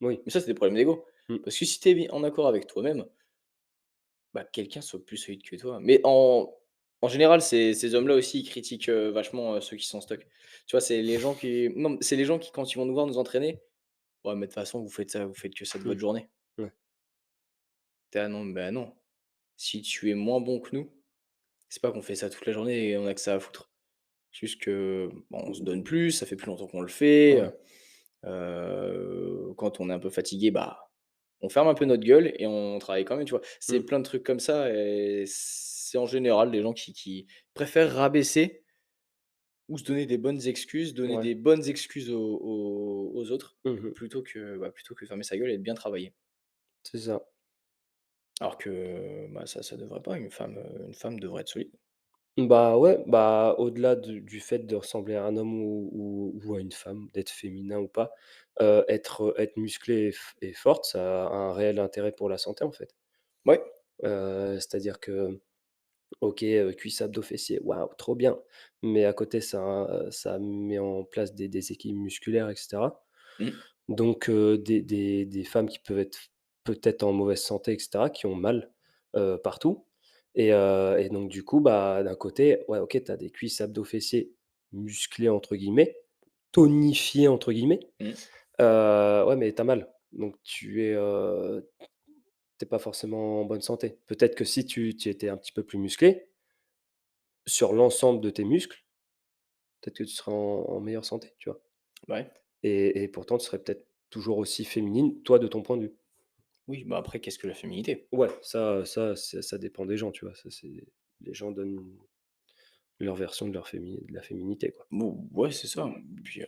oui, Mais ça, c'est des problèmes d'ego. mmh, Parce que si tu es en accord avec toi-même, bah, quelqu'un soit plus solide que toi. Mais en général, ces hommes-là aussi, ils critiquent, vachement, ceux qui sont en stock. Tu vois, c'est les gens qui non, c'est les gens qui, quand ils vont nous voir nous entraîner: «Ouais, mais de toute façon, vous faites que ça de mmh, votre journée». ouais, Tu es: «Ah non, bah non, si tu es moins bon que nous, c'est pas qu'on fait ça toute la journée et on a que ça à foutre. C'est juste que, bon, on se donne plus, ça fait plus longtemps qu'on le fait, ouais, quand on est un peu fatigué, bah, on ferme un peu notre gueule et on travaille quand même», tu vois? C'est mmh, plein de trucs comme ça et c'est en général des gens qui préfèrent rabaisser ou se donner des bonnes excuses, donner ouais, des bonnes excuses aux autres mmh, plutôt que fermer sa gueule et de bien travailler. c'est ça. Alors que, bah, ça devrait pas, une femme devrait être solide. Bah, ouais, bah, au-delà du fait de ressembler à un homme ou à une femme, d'être féminin ou pas, être musclé et forte, ça a un réel intérêt pour la santé, en fait. Ouais. C'est-à-dire que, OK, cuisses, abdos, fessiers, waouh, trop bien, mais à côté ça met en place des déséquilibres musculaires et cetera. Mmh. Donc des femmes qui peuvent être peut-être en mauvaise santé et cetera, qui ont mal, partout et donc du coup, bah, d'un côté, ouais, OK, tu as des cuisses, abdos, fessiers «musclés» entre guillemets, «tonifiés» entre guillemets, Mmh. ouais, mais tu as mal. Donc tu es pas forcément en bonne santé. Peut-être que si tu étais un petit peu plus musclé, sur l'ensemble de tes muscles, peut-être que tu serais en meilleure santé, tu vois? Ouais. Et pourtant tu serais peut-être toujours aussi féminine, toi, de ton point de vue. Oui, bah, après, qu'est-ce que la féminité? Ouais, ça dépend des gens, tu vois? Ça, c'est les gens donnent leur version de la féminité, quoi. Bon, ouais, c'est ça. Puis,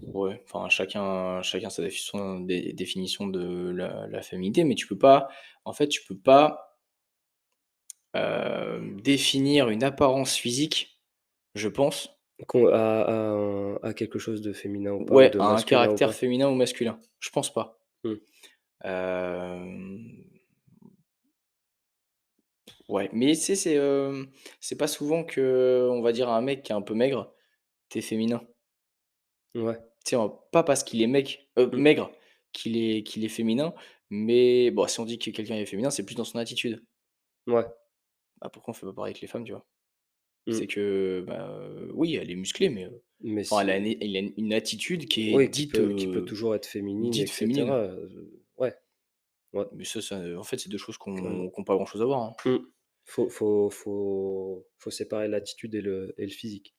ouais, enfin, chacun sa définition de la féminité, mais tu peux pas en fait, tu peux pas, définir une apparence physique, je pense, Qu'on à quelque chose de féminin ou pas, ou ouais, de à un masculin ou caractère pas. féminin ou masculin. Je pense pas. Mmh. Hem, ouais, mais tu sais, c'est pas souvent que on va dire à un mec qui est un peu maigre: «Tu es féminin». Ouais. Tu sais, pas parce qu'il est Mmh. maigre qu'il est féminin, mais bon, si on dit que quelqu'un est féminin, c'est plus dans son attitude. Ouais. Bah, pourquoi on fait pas pareil avec les femmes, tu vois? Mmh. C'est que, bah, oui, elle est musclée, mais, Mais enfin, si elle a une attitude qui est oui, qui peut toujours être féminine et dite féminine. cetera, ouais, ouais, Mais ça, en fait, c'est 2 choses carrément. qui ont pas grand chose à voir, hein. Mmh. Faut séparer l'attitude et le physique.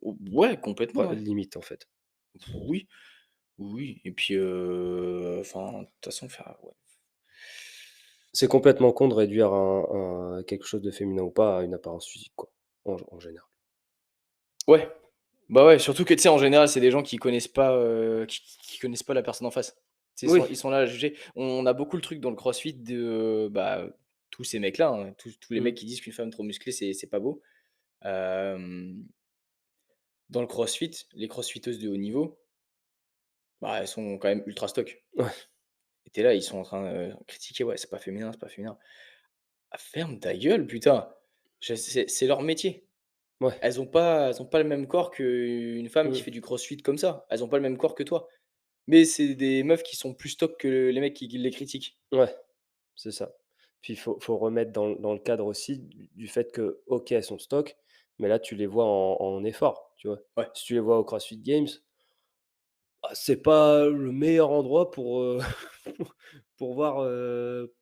Ouais, complètement, Ouais, ouais. limite, en fait. Oui, oui et puis, enfin, de toute façon, faire ouais. C'est complètement con de réduire un quelque chose de féminin ou pas à une apparence physique, quoi, en général. Ouais, bah, ouais, surtout que, tu sais, en général, c'est des gens qui connaissent pas, qui connaissent pas la personne en face. Tu sais, Oui. ils sont là à juger. On a beaucoup le truc dans le crossfit de, bah, tous ces mecs-là, hein, tous les Mmh. mecs qui disent qu'une femme trop musclée, c'est pas beau. Hem, dans le crossfit, les crossfiteuses de haut niveau, bah, elles sont quand même ultra stock Ouais, et tu là, ils sont en train, de critiquer: «Ouais, c'est pas féminin, c'est pas féminin». Ah, ferme ta gueule, putain! C'est leur métier. ouais. Elles ont pas le même corps qu'une femme qui Mmh. fait du crossfit comme ça. Elles ont pas le même corps que toi. Mais c'est des meufs qui sont plus stock que les mecs qui les critiquent. Ouais, c'est ça. Puis il faut remettre dans le cadre aussi du fait que, OK, elles sont stock, mais là, tu les vois en effort, tu vois? Ouais. Si tu les vois au CrossFit Games, bah, c'est pas le meilleur endroit pour, pour voir,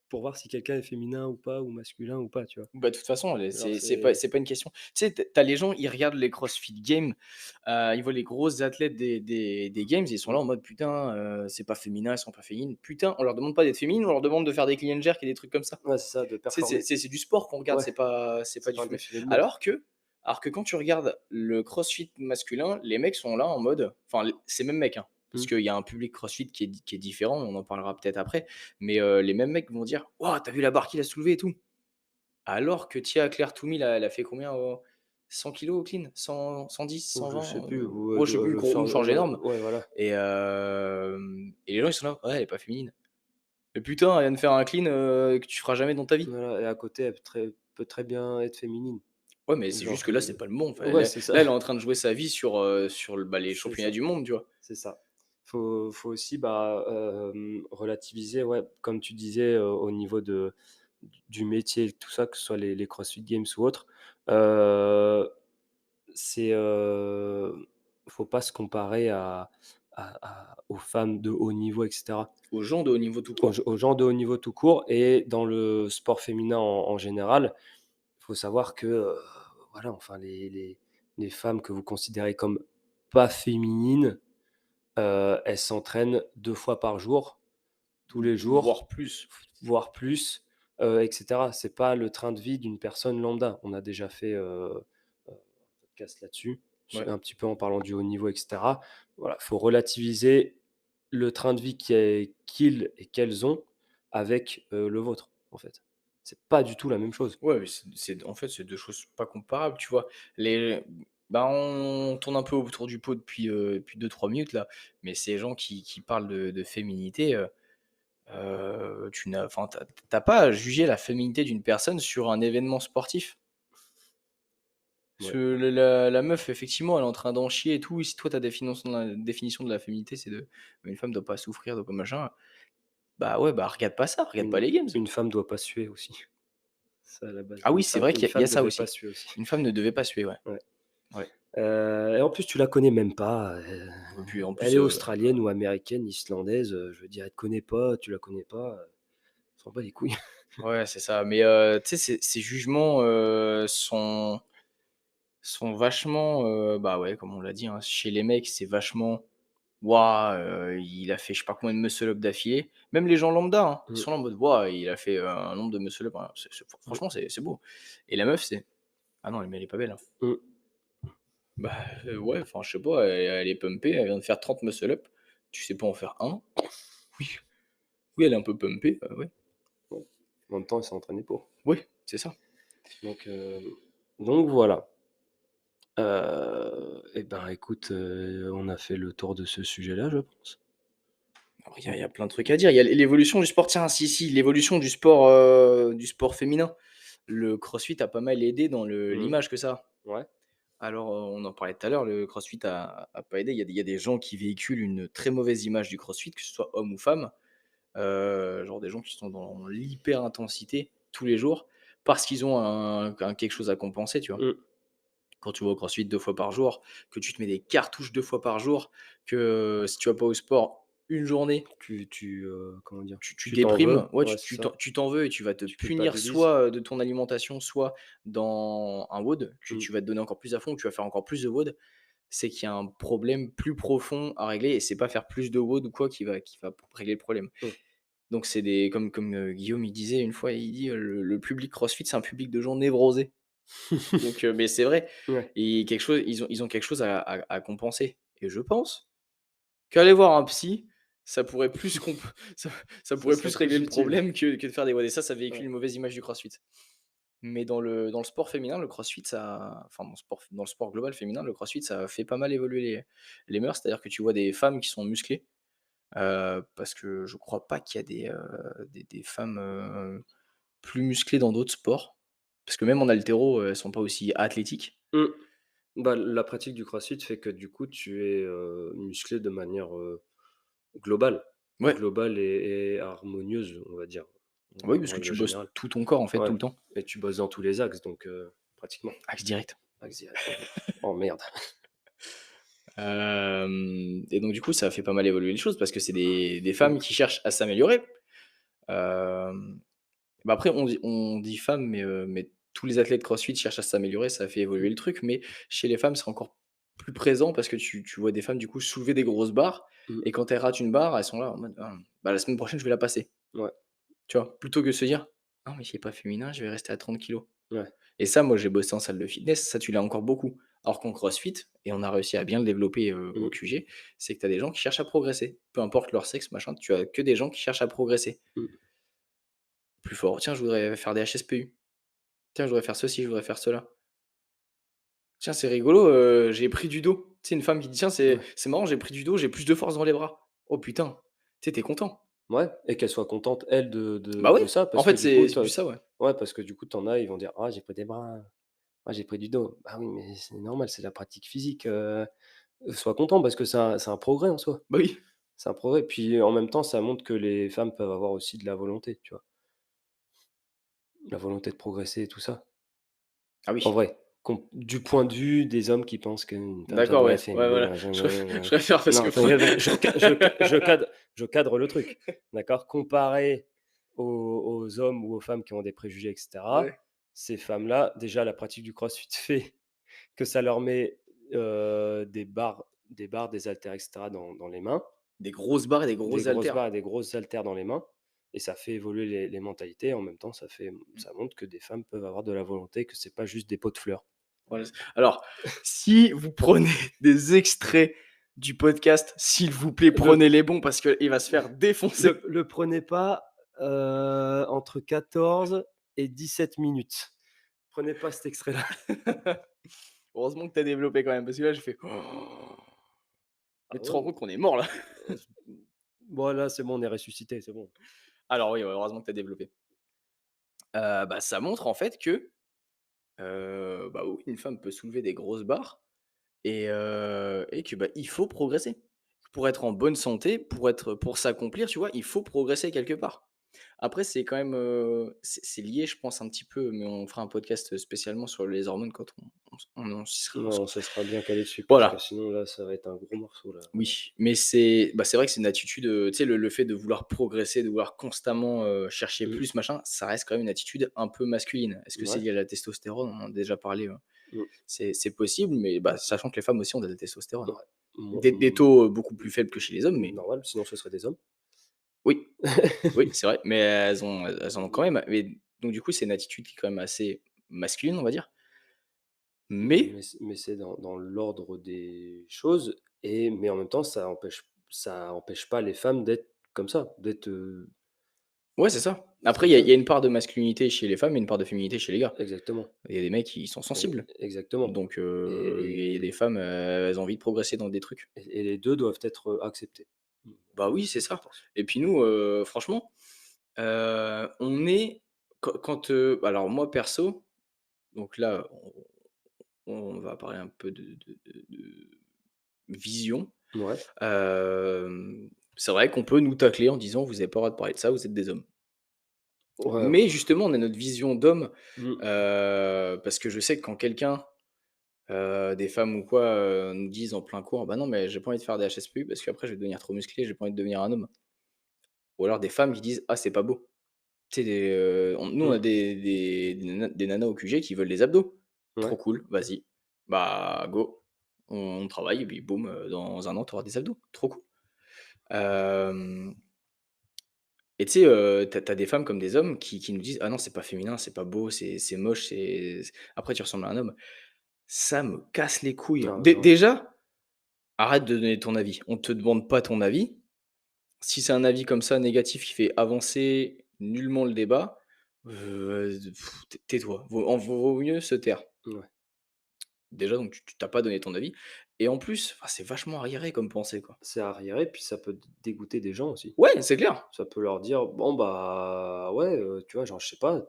pour voir si quelqu'un est féminin ou pas, ou masculin ou pas, tu vois? Bah, de toute façon, les Alors c'est pas une question, tu sais, tu as les gens, ils regardent les CrossFit Games, ils voient les grosses athlètes des games, ils sont là mmh, en mode: «Putain, c'est pas féminin, elles sont pas féminines». Putain, on leur demande pas d'être féminines, on leur demande de faire des clean and jerk et des trucs comme ça. ouais, c'est ça, de Tu sais, performer. c'est du sport qu'on regarde, Ouais, c'est pas c'est du pas un féminin. défilé de mode. Alors que quand tu regardes le CrossFit masculin, les mecs sont là en mode enfin, l ces mêmes mecs, hein, parce Mmh. qu'il y a un public CrossFit qui est différent, on en parlera peut-être après, mais les mêmes mecs vont dire: «Waouh, tu vu la barre qu'il a soulevée et tout?» Alors que Tia Claire Toomey, là, elle a fait combien, 100 kilogrammes au clean? 110, Ou je 120, sais plus, ou, ouais, je sais plus, de gros, une charge, charge énorme ouais, voilà. et les gens, ils sont là: «Ouais, elle est pas féminine». Mais putain, elle vient de faire un clean, que tu feras jamais dans ta vie. Voilà, et à côté, elle peut très bien être féminine. Ouais, mais c'est juste Genre, que là, c'est pas le moment. Enfin, ouais, c'est ça, là, elle est en train de jouer sa vie sur le les c'est championnats ça, du monde, tu vois? c'est ça. Faut aussi, bah, relativiser, ouais, comme tu disais, au niveau du métier, tout ça, que ce soit les CrossFit Games ou autres, heu, c'est, faut pas se comparer aux femmes de haut niveau et cetera. Aux gens de haut niveau tout Aux court. aux gens de haut niveau tout court, et dans le sport féminin en général, il faut savoir que, voilà, enfin les femmes que vous considérez comme pas féminines, elles s'entraînent 2 fois par jour, tous les jours, Voire plus. voire plus, et cetera. C'est pas le train de vie d'une personne lambda. On a déjà fait, un podcast là-dessus, Ouais. un petit peu en parlant du haut niveau et cetera. Voilà, faut relativiser le train de vie qu'ils et qu'elles ont avec, le vôtre, en fait. C'est pas du tout la même chose. Ouais, mais c'est en fait, c'est 2 choses pas comparables, tu vois? Les Bah, on tourne un peu autour du pot depuis 2-3 minutes là, mais ces gens qui parlent de féminité, tu n'as enfin, tu pas à juger la féminité d'une personne sur un événement sportif. Parce Ouais. que la meuf, effectivement, elle est en train d'en chier et tout. Et si toi, ta définition de la féminité, c'est de une femme doit pas souffrir, doit pas machin, bah ouais, bah regarde pas ça, regarde pas Une les games. une femme doit pas suer aussi. Ça, à la base. Ah Une oui, c'est femme vrai une qu'il y a femme ça devait pas aussi. suer aussi. Une femme ne devait pas suer, ouais. Ouais. Ouais. Et en plus, tu la connais même pas, Et puis en elle plus, est australienne ou américaine, islandaise, je veux dire, elle te connaît pas, tu la connais pas, on s'en bat les couilles. ouais, c'est ça. Mais tu sais, ces jugements, sont vachement, bah ouais, comme on l'a dit, hein, chez les mecs, c'est vachement: «Waouh, il a fait je sais pas combien de muscle up d'affilée». Même les gens lambda, hein, ils Mmh, sont là en mode: «Waouh, il a fait, un nombre de muscle up, hein». mmh, Franchement, c'est beau. Et la meuf, c'est: «Ah non, mais elle est pas belle, hein». mmh. Bah, ouais, enfin, je sais pas, elle est pumpée, elle vient de faire 30 muscle up. Tu sais pas en faire un? Oui. Oui, elle est un peu pumpée, ouais. Ouais. En même temps, elle s'est entraînée pour. Oui, c'est ça. Donc, voilà. Et ben, écoute, on a fait le tour de ce sujet-là, je pense. Alors il y a plein de trucs à dire. Il y a l'évolution du sport, tiens, si, l'évolution du sport féminin. Le CrossFit a pas mal aidé dans Mmh. l'image que ça a. Ouais. Alors, on en parlait tout à l'heure, le CrossFit a pas aidé. Il y a des gens qui véhiculent une très mauvaise image du CrossFit, que ce soit homme ou femme. Genre des gens qui sont dans l'hyper intensité tous les jours parce qu'ils ont un quelque chose à compenser, tu vois? Mmh. Quand tu vas au CrossFit 2 fois par jour, que tu te mets des cartouches 2 fois par jour, que, si tu vas pas au sport une journée, Comment dire? tu Tu t'en déprimes. veux, Ouais, ouais, c'est ça. tu t'en veux et tu vas te Tu punir culpabilises. soit, de ton alimentation, soit dans un WOD, Mmh. tu vas te donner encore plus à fond, tu vas faire encore plus de WOD. C'est qu'il y a un problème plus profond à régler et c'est pas faire plus de WOD ou quoi qui va régler le problème. Mmh. Donc c'est des comme, Guillaume il disait une fois, il dit: «Le public CrossFit, c'est un public de gens névrosés». Donc mais c'est vrai Ouais. et quelque chose ils ont quelque chose à compenser et je pense qu'aller voir un psy, ça pourrait plus ça ça Ça pourrait serait plus régler plus le utile. problème que de faire des WOD et ça véhicule Ouais. une mauvaise image du CrossFit. Mais dans le sport féminin, le CrossFit ça enfin dans le sport global féminin, le CrossFit ça a fait pas mal évoluer les mœurs. C'est-à-dire que tu vois des femmes qui sont musclées, parce que je crois pas qu'il y a des femmes, plus musclées dans d'autres sports. Parce que même en haltéro, elles sont pas aussi athlétiques. Mmh. Bah, la pratique du CrossFit fait que du coup, tu es, musclé de manière, globale. Ouais, Globale et harmonieuse, on va dire, oui, en parce que tu règle bosses générale. tout ton corps, en fait, tout Ouais, le temps. et tu bosses dans tous les axes, donc, pratiquement. Axe direct. Axe direct. Oh merde. Et donc du coup, ça a fait pas mal évoluer les choses parce que c'est des Mmh. femmes qui cherchent à s'améliorer. Hem Bah, après on dit femmes, mais tous les athlètes CrossFit cherchent à s'améliorer, ça fait Mmh. évoluer le truc, mais chez les femmes, c'est encore plus présent parce que tu vois des femmes, du coup, soulever des grosses barres Mmh. et quand elles ratent une barre, elles sont là en mode: «Ah, bah, la semaine prochaine, je vais la passer». Ouais, Tu vois? Plutôt que se dire: «Non, mais c'est pas féminin, je vais rester à 30 kilos. ouais. Et ça, moi, j'ai bossé en salle de fitness, ça, tu l'as encore beaucoup. Alors qu'en CrossFit, et on a réussi à bien le développer, au Mmh. QG, c'est que tu as des gens qui cherchent à progresser. Peu importe leur sexe, machin, tu as que des gens qui cherchent à progresser. Mmh. Plus fort: «Tiens, je voudrais faire des HSPU. Tiens, je voudrais faire ceci, je voudrais faire cela. Tiens, c'est rigolo, j'ai pris du dos». Tu sais, une femme qui dit: «Tiens, c'est Ouais. c'est marrant, j'ai pris du dos, j'ai plus de force dans les bras». Oh putain, tu sais, tu es content. Ouais et qu'elle soit contente, elle, Bah oui, de ça en parce que fait, du coup, c'est plus ça, ouais. ouais, parce que du coup, tu en as, ils vont dire: «Ah, j'ai pris des bras, ah, j'ai pris du dos». Bah oui, mais c'est normal, c'est la pratique physique, sois content parce que c'est un progrès en soi. Bah oui. C'est un progrès, puis en même temps, ça montre que les femmes peuvent avoir aussi de la volonté, tu vois? La volonté de progresser et tout ça. Ah En oui. vrai, du point de vue des hommes qui pensent qu'une femme, ça D'accord, doit ouais. être Ouais, féminin, voilà. machin, Je préfère parce que non, fran t'inquiète, je cadre le truc, d'accord? Comparé aux hommes ou aux femmes qui ont des préjugés et cetera, Ouais. ces femmes-là, déjà la pratique du crossfit fait que ça leur met, des barres, des haltères et cetera dans les mains, Des grosses barres et des des grosses grosses haltères. barres et des grosses haltères dans les mains et ça fait évoluer les mentalités. En même temps, ça montre que des femmes peuvent avoir de la volonté, que c'est pas juste des pots de fleurs. Voilà. Alors, si vous prenez des extraits du podcast, s'il vous plaît, Le prenez les bons parce qu'il va se faire défoncer. le prenez pas, entre 14 et 17 minutes. Prenez pas cet extrait-là. Heureusement que tu as développé quand même, parce que là, j'ai fait: «Oh». Ah Mais tu te ouais, rends compte qu'on est mort là? bon là, c'est bon, on est ressuscité, c'est bon. Alors oui, ouais, heureusement que tu as développé. Bah, ça montre en fait que, bah, oui, une femme peut soulever des grosses barres et que, bah, il faut progresser. Pour être en bonne santé, pour s'accomplir, tu vois, il faut progresser quelque part. Après, c'est quand même, c'est lié, je pense, un petit peu, mais on fera un podcast spécialement sur les hormones quand on s'y sera Ouais, on se sera bien calé dessus parce que voilà, sinon là, ça va être un gros morceau là. oui, mais c'est vrai que c'est une attitude, tu sais, le fait de vouloir progresser, de vouloir constamment, chercher Mmh. plus, machin, ça reste quand même une attitude un peu masculine. Est-ce que c'est Ouais. lié à la testostérone? On en a déjà parlé, Mmh. c'est possible, mais bah, sachant que les femmes aussi ont de la testostérone, hein. Ouais. Mon Des taux, beaucoup plus faibles que chez les hommes, mais normal, sinon ce serait des hommes. oui. Oui, c'est vrai, mais elles en ont quand même. Mais donc du coup, c'est une attitude qui est quand même assez masculine, on va dire. Mais Mais c'est dans l'ordre des choses mais en même temps, ça empêche pas les femmes d'être comme ça, d'être, ouais, c'est ça. Après, c'est il y ça. a une part de masculinité chez les femmes et une part de féminité chez les gars. Exactement, Il y a des mecs qui sont sensibles, exactement donc il y a des et femmes, elles ont envie de progresser dans des trucs. et les 2 doivent être, acceptés. Mmh, Bah oui, c'est c'est ça. important. Et puis nous, franchement, on est quand, alors moi perso, donc là, on va parler un peu de vision. Ouais, C'est vrai qu'on peut nous tacler en disant: «Vous avez pas le droit de parler de ça, vous êtes des hommes». ouais, Mais justement, on a notre vision d'homme, mmh, parce que je sais que quand quelqu'un, des femmes ou quoi, nous disent en plein cours: «Bah non, mais j'ai pas envie de faire des HSPU parce qu'après je vais devenir trop musclé, j'ai pas envie de devenir un homme». Ou alors des femmes qui disent: «Ah c'est pas beau». Tu sais nous on a mmh, des nanas au QG qui veulent des abdos. Trop ouais, cool, vas-y. Bah go, on travaille et puis boum, dans 1 an tu auras des abdos. Trop cool. Hem Et tu sais, tu as des femmes comme des hommes qui nous disent: «Ah non, c'est pas féminin, c'est pas beau, c'est moche, après tu ressembles à un homme». Ça me casse les couilles. ah ouais, Déjà, arrête de donner ton avis. On te demande pas ton avis. Si c'est un avis comme ça négatif qui fait avancer nullement le débat, tais-toi. Vaut mieux se taire. ouais, Déjà donc tu tu pas donné ton avis et en plus, enfin, c'est vachement arriéré comme pensée, quoi. c'est arriéré puis ça peut dégoûter des gens aussi. Ouais, c'est clair. Ça peut leur dire: «Bon, bah, ouais», tu vois? Genre, je sais pas,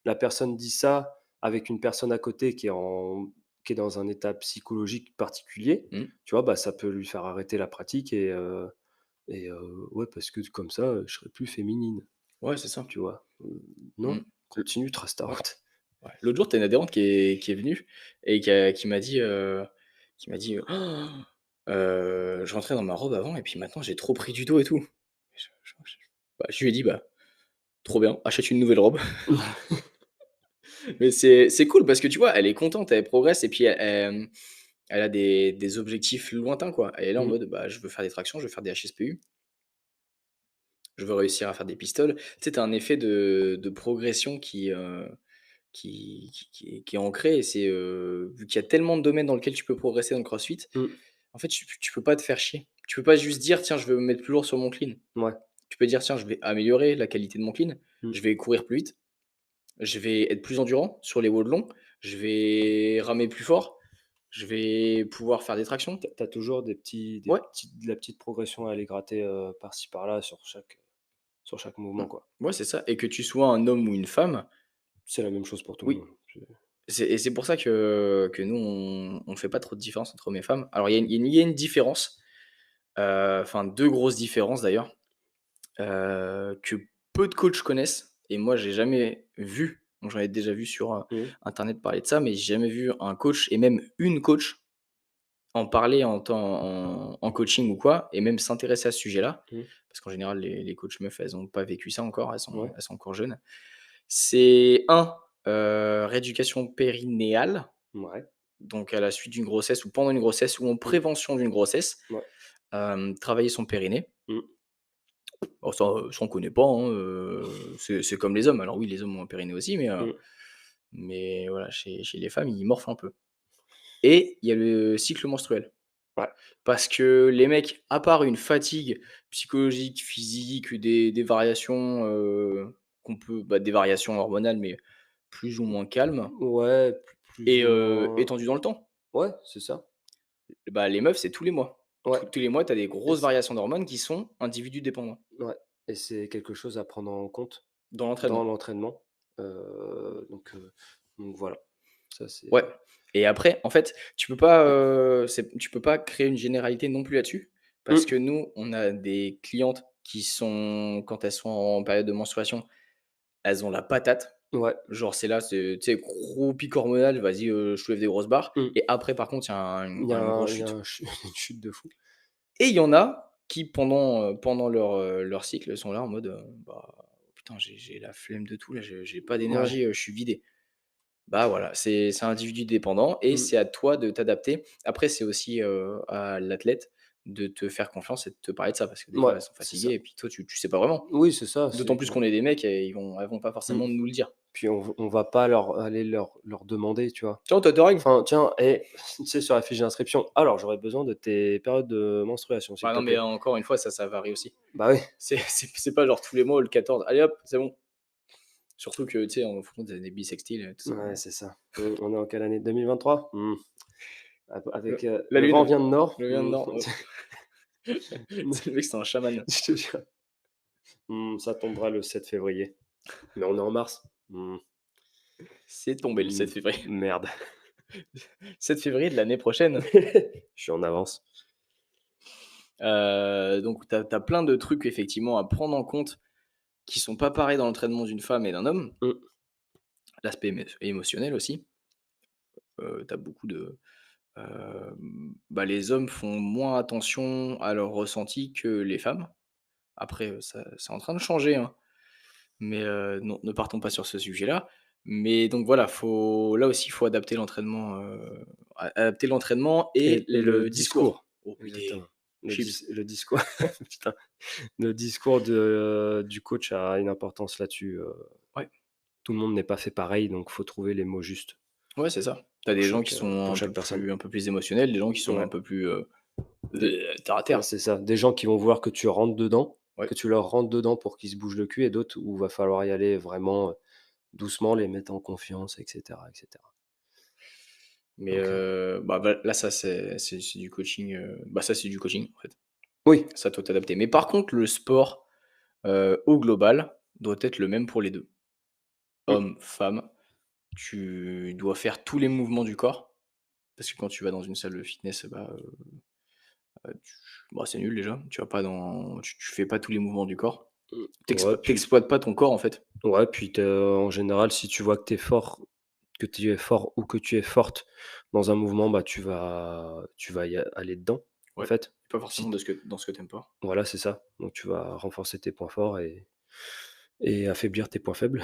la personne dit ça avec une personne à côté qui est dans un état psychologique particulier, Mmh. tu vois? Bah, ça peut lui faire arrêter la pratique ouais, parce que comme ça, je serai plus féminine, Ouais, c'est ça. tu vois? Mmh. Non, continue, trace ta route. Ouais. L'autre jour, tu as une adhérente qui est venue et qui m'a dit: «Je rentrais dans ma robe avant et puis maintenant j'ai trop pris du dos et tout». Je bah, je lui ai dit: «Bah, trop bien, achète une nouvelle robe. Mais c'est cool parce que tu vois, elle est contente, elle progresse et puis elle a des objectifs lointains, quoi. Elle est là en Mmh, mode: «Bah, je veux faire des tractions, je veux faire des HSPU, je veux réussir à faire des pistoles». Tu sais, tu as un effet de progression qui est ancré et c'est, vu qu'il y a tellement de domaines dans lesquels tu peux progresser dans le CrossFit, mmh, en fait, tu peux pas te faire chier. Tu peux pas juste dire: «Tiens, je veux me mettre plus lourd sur mon clean». ouais, Tu peux dire: «Tiens, je vais améliorer la qualité de mon clean, mmh. je vais courir plus vite, je vais être plus endurant sur les WOD longs, je vais ramer plus fort, je vais pouvoir faire des tractions». Tu as toujours Ouais, de la petite progression à aller gratter, par-ci par-là sur chaque mmh, mouvement, quoi. ouais, c'est ça et que tu sois un homme ou une femme, C'est la même chose pour tout le oui, monde. C'est c'est pour ça que nous, on fait pas trop de différence entre hommes et femmes. Alors il y a une différence, enfin 2 grosses différences d'ailleurs, que peu de coachs connaissent et moi j'ai jamais vu, donc j'en ai déjà vu sur, mmh, internet parler de ça, mais j'ai jamais vu un coach et même une coach en parler en coaching ou quoi et même s'intéresser à ce sujet-là. mmh, Parce qu'en général les coachs meufs, elles ont pas vécu ça encore, ouais, elles sont encore jeunes. C'est un rééducation périnéale, mouais, donc à la suite d'une grossesse ou pendant une grossesse ou en mmh, prévention d'une grossesse, ouais, travailler son périnée. mmh, Alors ça on connaît pas, hein, c'est comme les hommes. Alors oui, les hommes ont un périnée aussi, mmh, mais voilà, chez les femmes, ils morfent un peu et il y a le cycle menstruel. ouais, Parce que les mecs, à part une fatigue psychologique, physique, des variations, des variations hormonales, mais plus ou moins calmes ouais, plus et ou moins étendues dans le temps. ouais, c'est ça, Bah, les meufs, c'est tous les mois. ouais Tous les mois, tu as des et grosses c variations d'hormones qui sont individus dépendants ouais et c'est quelque chose à prendre en compte dans dans l'entraînement. l'entraînement, donc voilà. Ça c'est Ouais et après, en fait, tu peux pas créer une généralité non plus là-dessus, parce mmh, que nous, on a des clientes qui sont quand elles sont en période de menstruation, elles ont la patate. ouais, Genre, c'est là, tu sais, gros pic hormonal, vas-y, je soulève des grosses barres mmh. et après, par contre, il y a une grosse Il y a chute un chu une chute de fou. et il y en a qui, pendant leur cycle, sont là en mode, «Bah, putain, j'ai la flemme de tout là, j'ai pas Ouais, d'énergie, je suis vidé». Bah, voilà, c'est individu dépendant et mmh, c'est à toi de t'adapter. Après, c'est aussi, à l'athlète de te faire confiance et de te parler de ça parce que des fois, ouais, elles sont c'est fatiguées ça. et puis toi, tu sais pas vraiment. Oui, c'est ça, D'autant c'est plus que qu'on est des mecs et elles vont pas mmh, forcément nous le dire. puis on va pas leur demander, tu vois? «Tiens, tu as règles?» Enfin, tiens et tu sais, sur la fiche d'inscription: «Alors, j'aurais besoin de tes périodes de menstruation, s'il Bah, te non, mais plaît». encore une fois, ça varie aussi. Bah oui, C'est pas genre tous les mois le 14, allez hop, c'est bon. Surtout que, tu sais, en fonction des bisextiles et tout ça. ouais, c'est ça. On est en quelle année? 2023? Mmh. Avec, La le vent lune, vient de nord. le vient de Mmh. nord, c'est le mec, c'est un chaman. Je te jure. Ça tombera le 7 février. Mais on est en mars. C'est tombé le 7 février. Merde. 7 février de l'année prochaine. Je suis en avance. Donc tu as plein de trucs effectivement à prendre en compte qui sont pas pareils dans l'entraînement d'une femme et d'un homme. Mmh. L'aspect émotionnel aussi, tu as beaucoup de, bah, les hommes font moins attention à leurs ressentis que les femmes. Après, ça c'est en train de changer, hein, mais non, ne partons pas sur ce sujet-là. Mais donc voilà, faut là aussi, il faut adapter l'entraînement et Et le le discours. discours. Oh putain, Exactement. chips. Le discours putain, le discours du coach a une importance là-dessus, Ouais, tout le monde n'est pas fait pareil, donc faut trouver les mots justes ouais, c'est ça. Tu as des gens qui sont pour chaque personne. un peu plus émotionnels, des gens qui sont un Ouais, peu plus, des terre à ouais, terre. c'est ça. Des gens qui vont vouloir que tu rentres dedans, Ouais, que tu leur rentres dedans pour qu'ils se bougent le cul et d'autres où va falloir y aller vraiment, doucement, les mettre en confiance et cetera et cetera. mais Donc bah, là, ça, c'est du coaching, bah, ça, c'est du coaching, en fait. oui, Ça, toi t'adapter. Mais par contre, le sport, au global, doit être le même pour les 2. mmh, Homme, femme, tu dois faire tous les mouvements du corps, parce que quand tu vas dans une salle de fitness, bah, tu bah, c'est nul déjà. Tu vas pas dans tu fais pas tous les mouvements du corps. ouais, Tu puis exploites pas ton corps, en fait. en général, si tu vois que tu es fort que tu es fort ou que tu es forte dans un mouvement, bah, tu vas y aller dedans, en Ouais, fait. pas Si forcément dans ce que tu aimes pas. voilà, c'est ça. Donc tu vas renforcer tes points forts et affaiblir tes points faibles.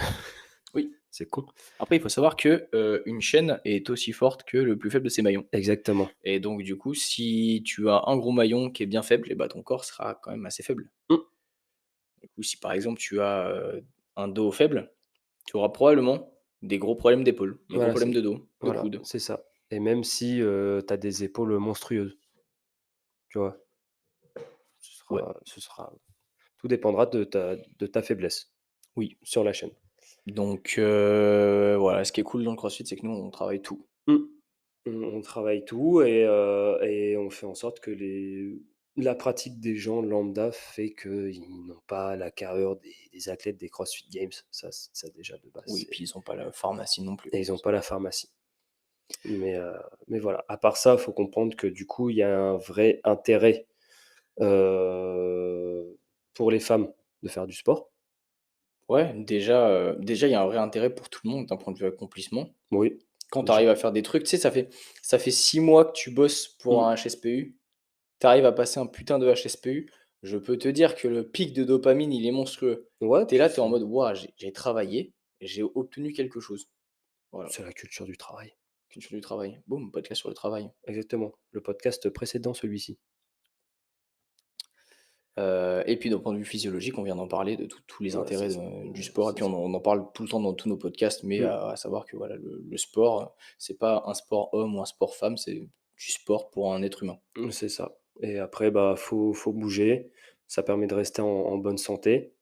Oui. C'est con. Après, il faut savoir que, une chaîne est aussi forte que le plus faible de ses maillons Exactement. et donc du coup, si tu as un gros maillon qui est bien faible et bah, ton corps sera quand même assez faible. Mmh. Du coup, si par exemple tu as, un dos faible, tu auras probablement des gros problèmes d'épaule, des gros Voilà, problèmes de dos, de voilà, coude. c'est ça, et même si, tu as des épaules monstrueuses, tu vois? Ouais, Ce sera tout dépendra de ta faiblesse oui. sur la chaîne. Donc voilà, ce qui est cool dans le CrossFit, c'est que nous, on travaille tout. Mmh. On travaille tout, et on fait en sorte que la pratique des gens lambda fait qu'ils n'ont pas la carrure des athlètes des CrossFit Games. Ça déjà de base, Oui, puis ils ont pas la pharmacie non plus. et ils ont pas la pharmacie. Mais, heu, mais voilà, à part ça, il faut comprendre que du coup, il y a un vrai intérêt, pour les femmes de faire du sport. Ouais, déjà, il y a un vrai intérêt pour tout le monde d'un point de vue accomplissement. Oui, Quand tu déjà. arrives à faire des trucs, tu sais, ça fait 6 mois que tu bosses pour Mmh. un HSPU, tu arrives à passer un putain de HSPU, je peux te dire que le pic de dopamine, il est monstrueux. Ouais, Tu es là, puis tu es en mode: «Waouh, j'ai travaillé, j'ai obtenu quelque chose». Voilà, c'est la culture du travail. culture du travail. Boum, podcast sur le travail. Exactement, le podcast précédent, celui-ci. Et puis d'un point de vue physiologique, on vient d'en parler de tous les Ouais, c'est intérêts ça, du sport et c'est puis ça. on en parle tout le temps dans tous nos podcasts, mais Mmh. à savoir que voilà, le sport, c'est pas un sport homme ou un sport femme, c'est du sport pour un être humain. C'est ça, et après, bah, faut bouger. Ça permet de rester en bonne santé,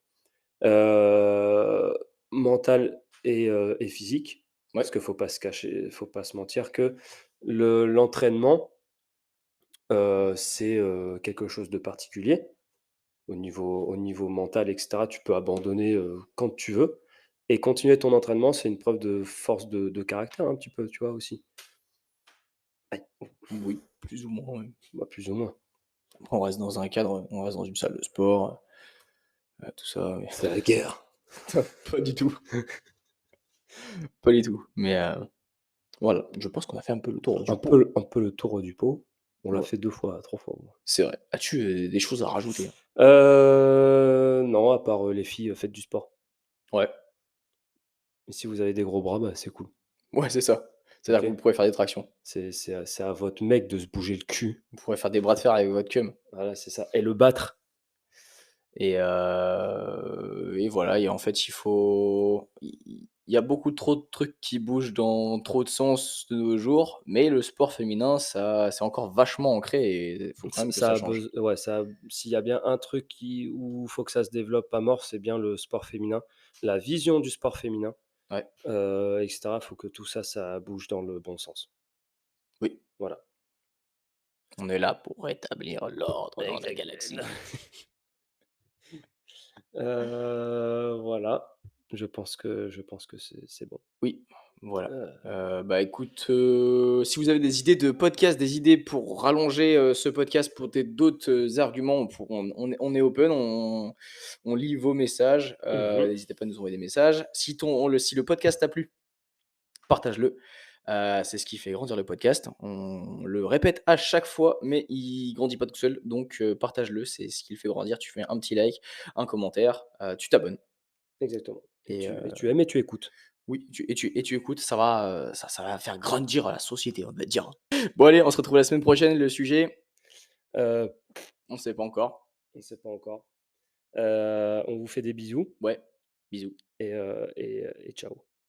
heu, mentale et physique. Ouais, Parce qu'il faut pas se mentir que l'entraînement, c'est, quelque chose de particulier. Au niveau mental et cetera, tu peux abandonner, quand tu veux, et continuer ton entraînement, c'est une preuve de force de caractère un petit peu, tu vois, aussi. Aïe, oui, plus ou moins, ouais. bah, plus ou moins. Après on reste dans un cadre, on reste dans une salle de sport, tout ça, mais C'est la guerre. pas du tout, pas du tout. Mais voilà, je pense qu'on a fait un peu le tour du pot. Un peu le tour du pot. On l'a Ouais, fait 2 fois, 3 fois au moins. c'est vrai. As-tu, des choses à rajouter? Non, à part, les filles, faites du sport. Ouais, Et si vous avez des gros bras, bah, c'est cool. ouais, c'est ça. C'est-à-dire OK? que vous pourrez faire des tractions. C'est à votre mec de se bouger le cul. Vous pourrez faire des bras de fer avec votre cum. Voilà, c'est ça, et le battre. Et voilà et en fait, il y a beaucoup trop de trucs qui bougent dans trop de sens de nos jours, mais le sport féminin, ça c'est encore vachement ancré et il faut quand même que Ça ça a change. beso Ouais, ça a s'il y a bien un truc où faut que ça se développe à mort, c'est bien le sport féminin. La vision du sport féminin, Ouais, et cetera. Faut que tout ça, ça bouge dans le bon sens. oui, Voilà. on est là pour rétablir l'ordre dans la Exact. galaxie. Voilà. Je pense que c'est bon. Oui, voilà. Heu, Bah, écoute, si vous avez des idées de podcasts, des idées pour rallonger, ce podcast pour d'autres, arguments, on est open, on lit vos messages, mmh n'hésitez pas à nous envoyer des messages. Si le podcast t'a plu, partage-le, c'est ce qui fait grandir le podcast. On le répète à chaque fois, mais il grandit pas tout seul, donc partage-le, c'est ce qui le fait grandir. Tu fais un petit like, un commentaire, tu t'abonnes Exactement, et et tu aimes et tu écoutes. oui, tu écoutes, ça va faire grandir la société, on va dire. Bon allez, on se retrouve la semaine prochaine. Le sujet, Heu, on sait pas encore. on sait pas encore. On vous fait des bisous, Ouais, bisous. et ciao.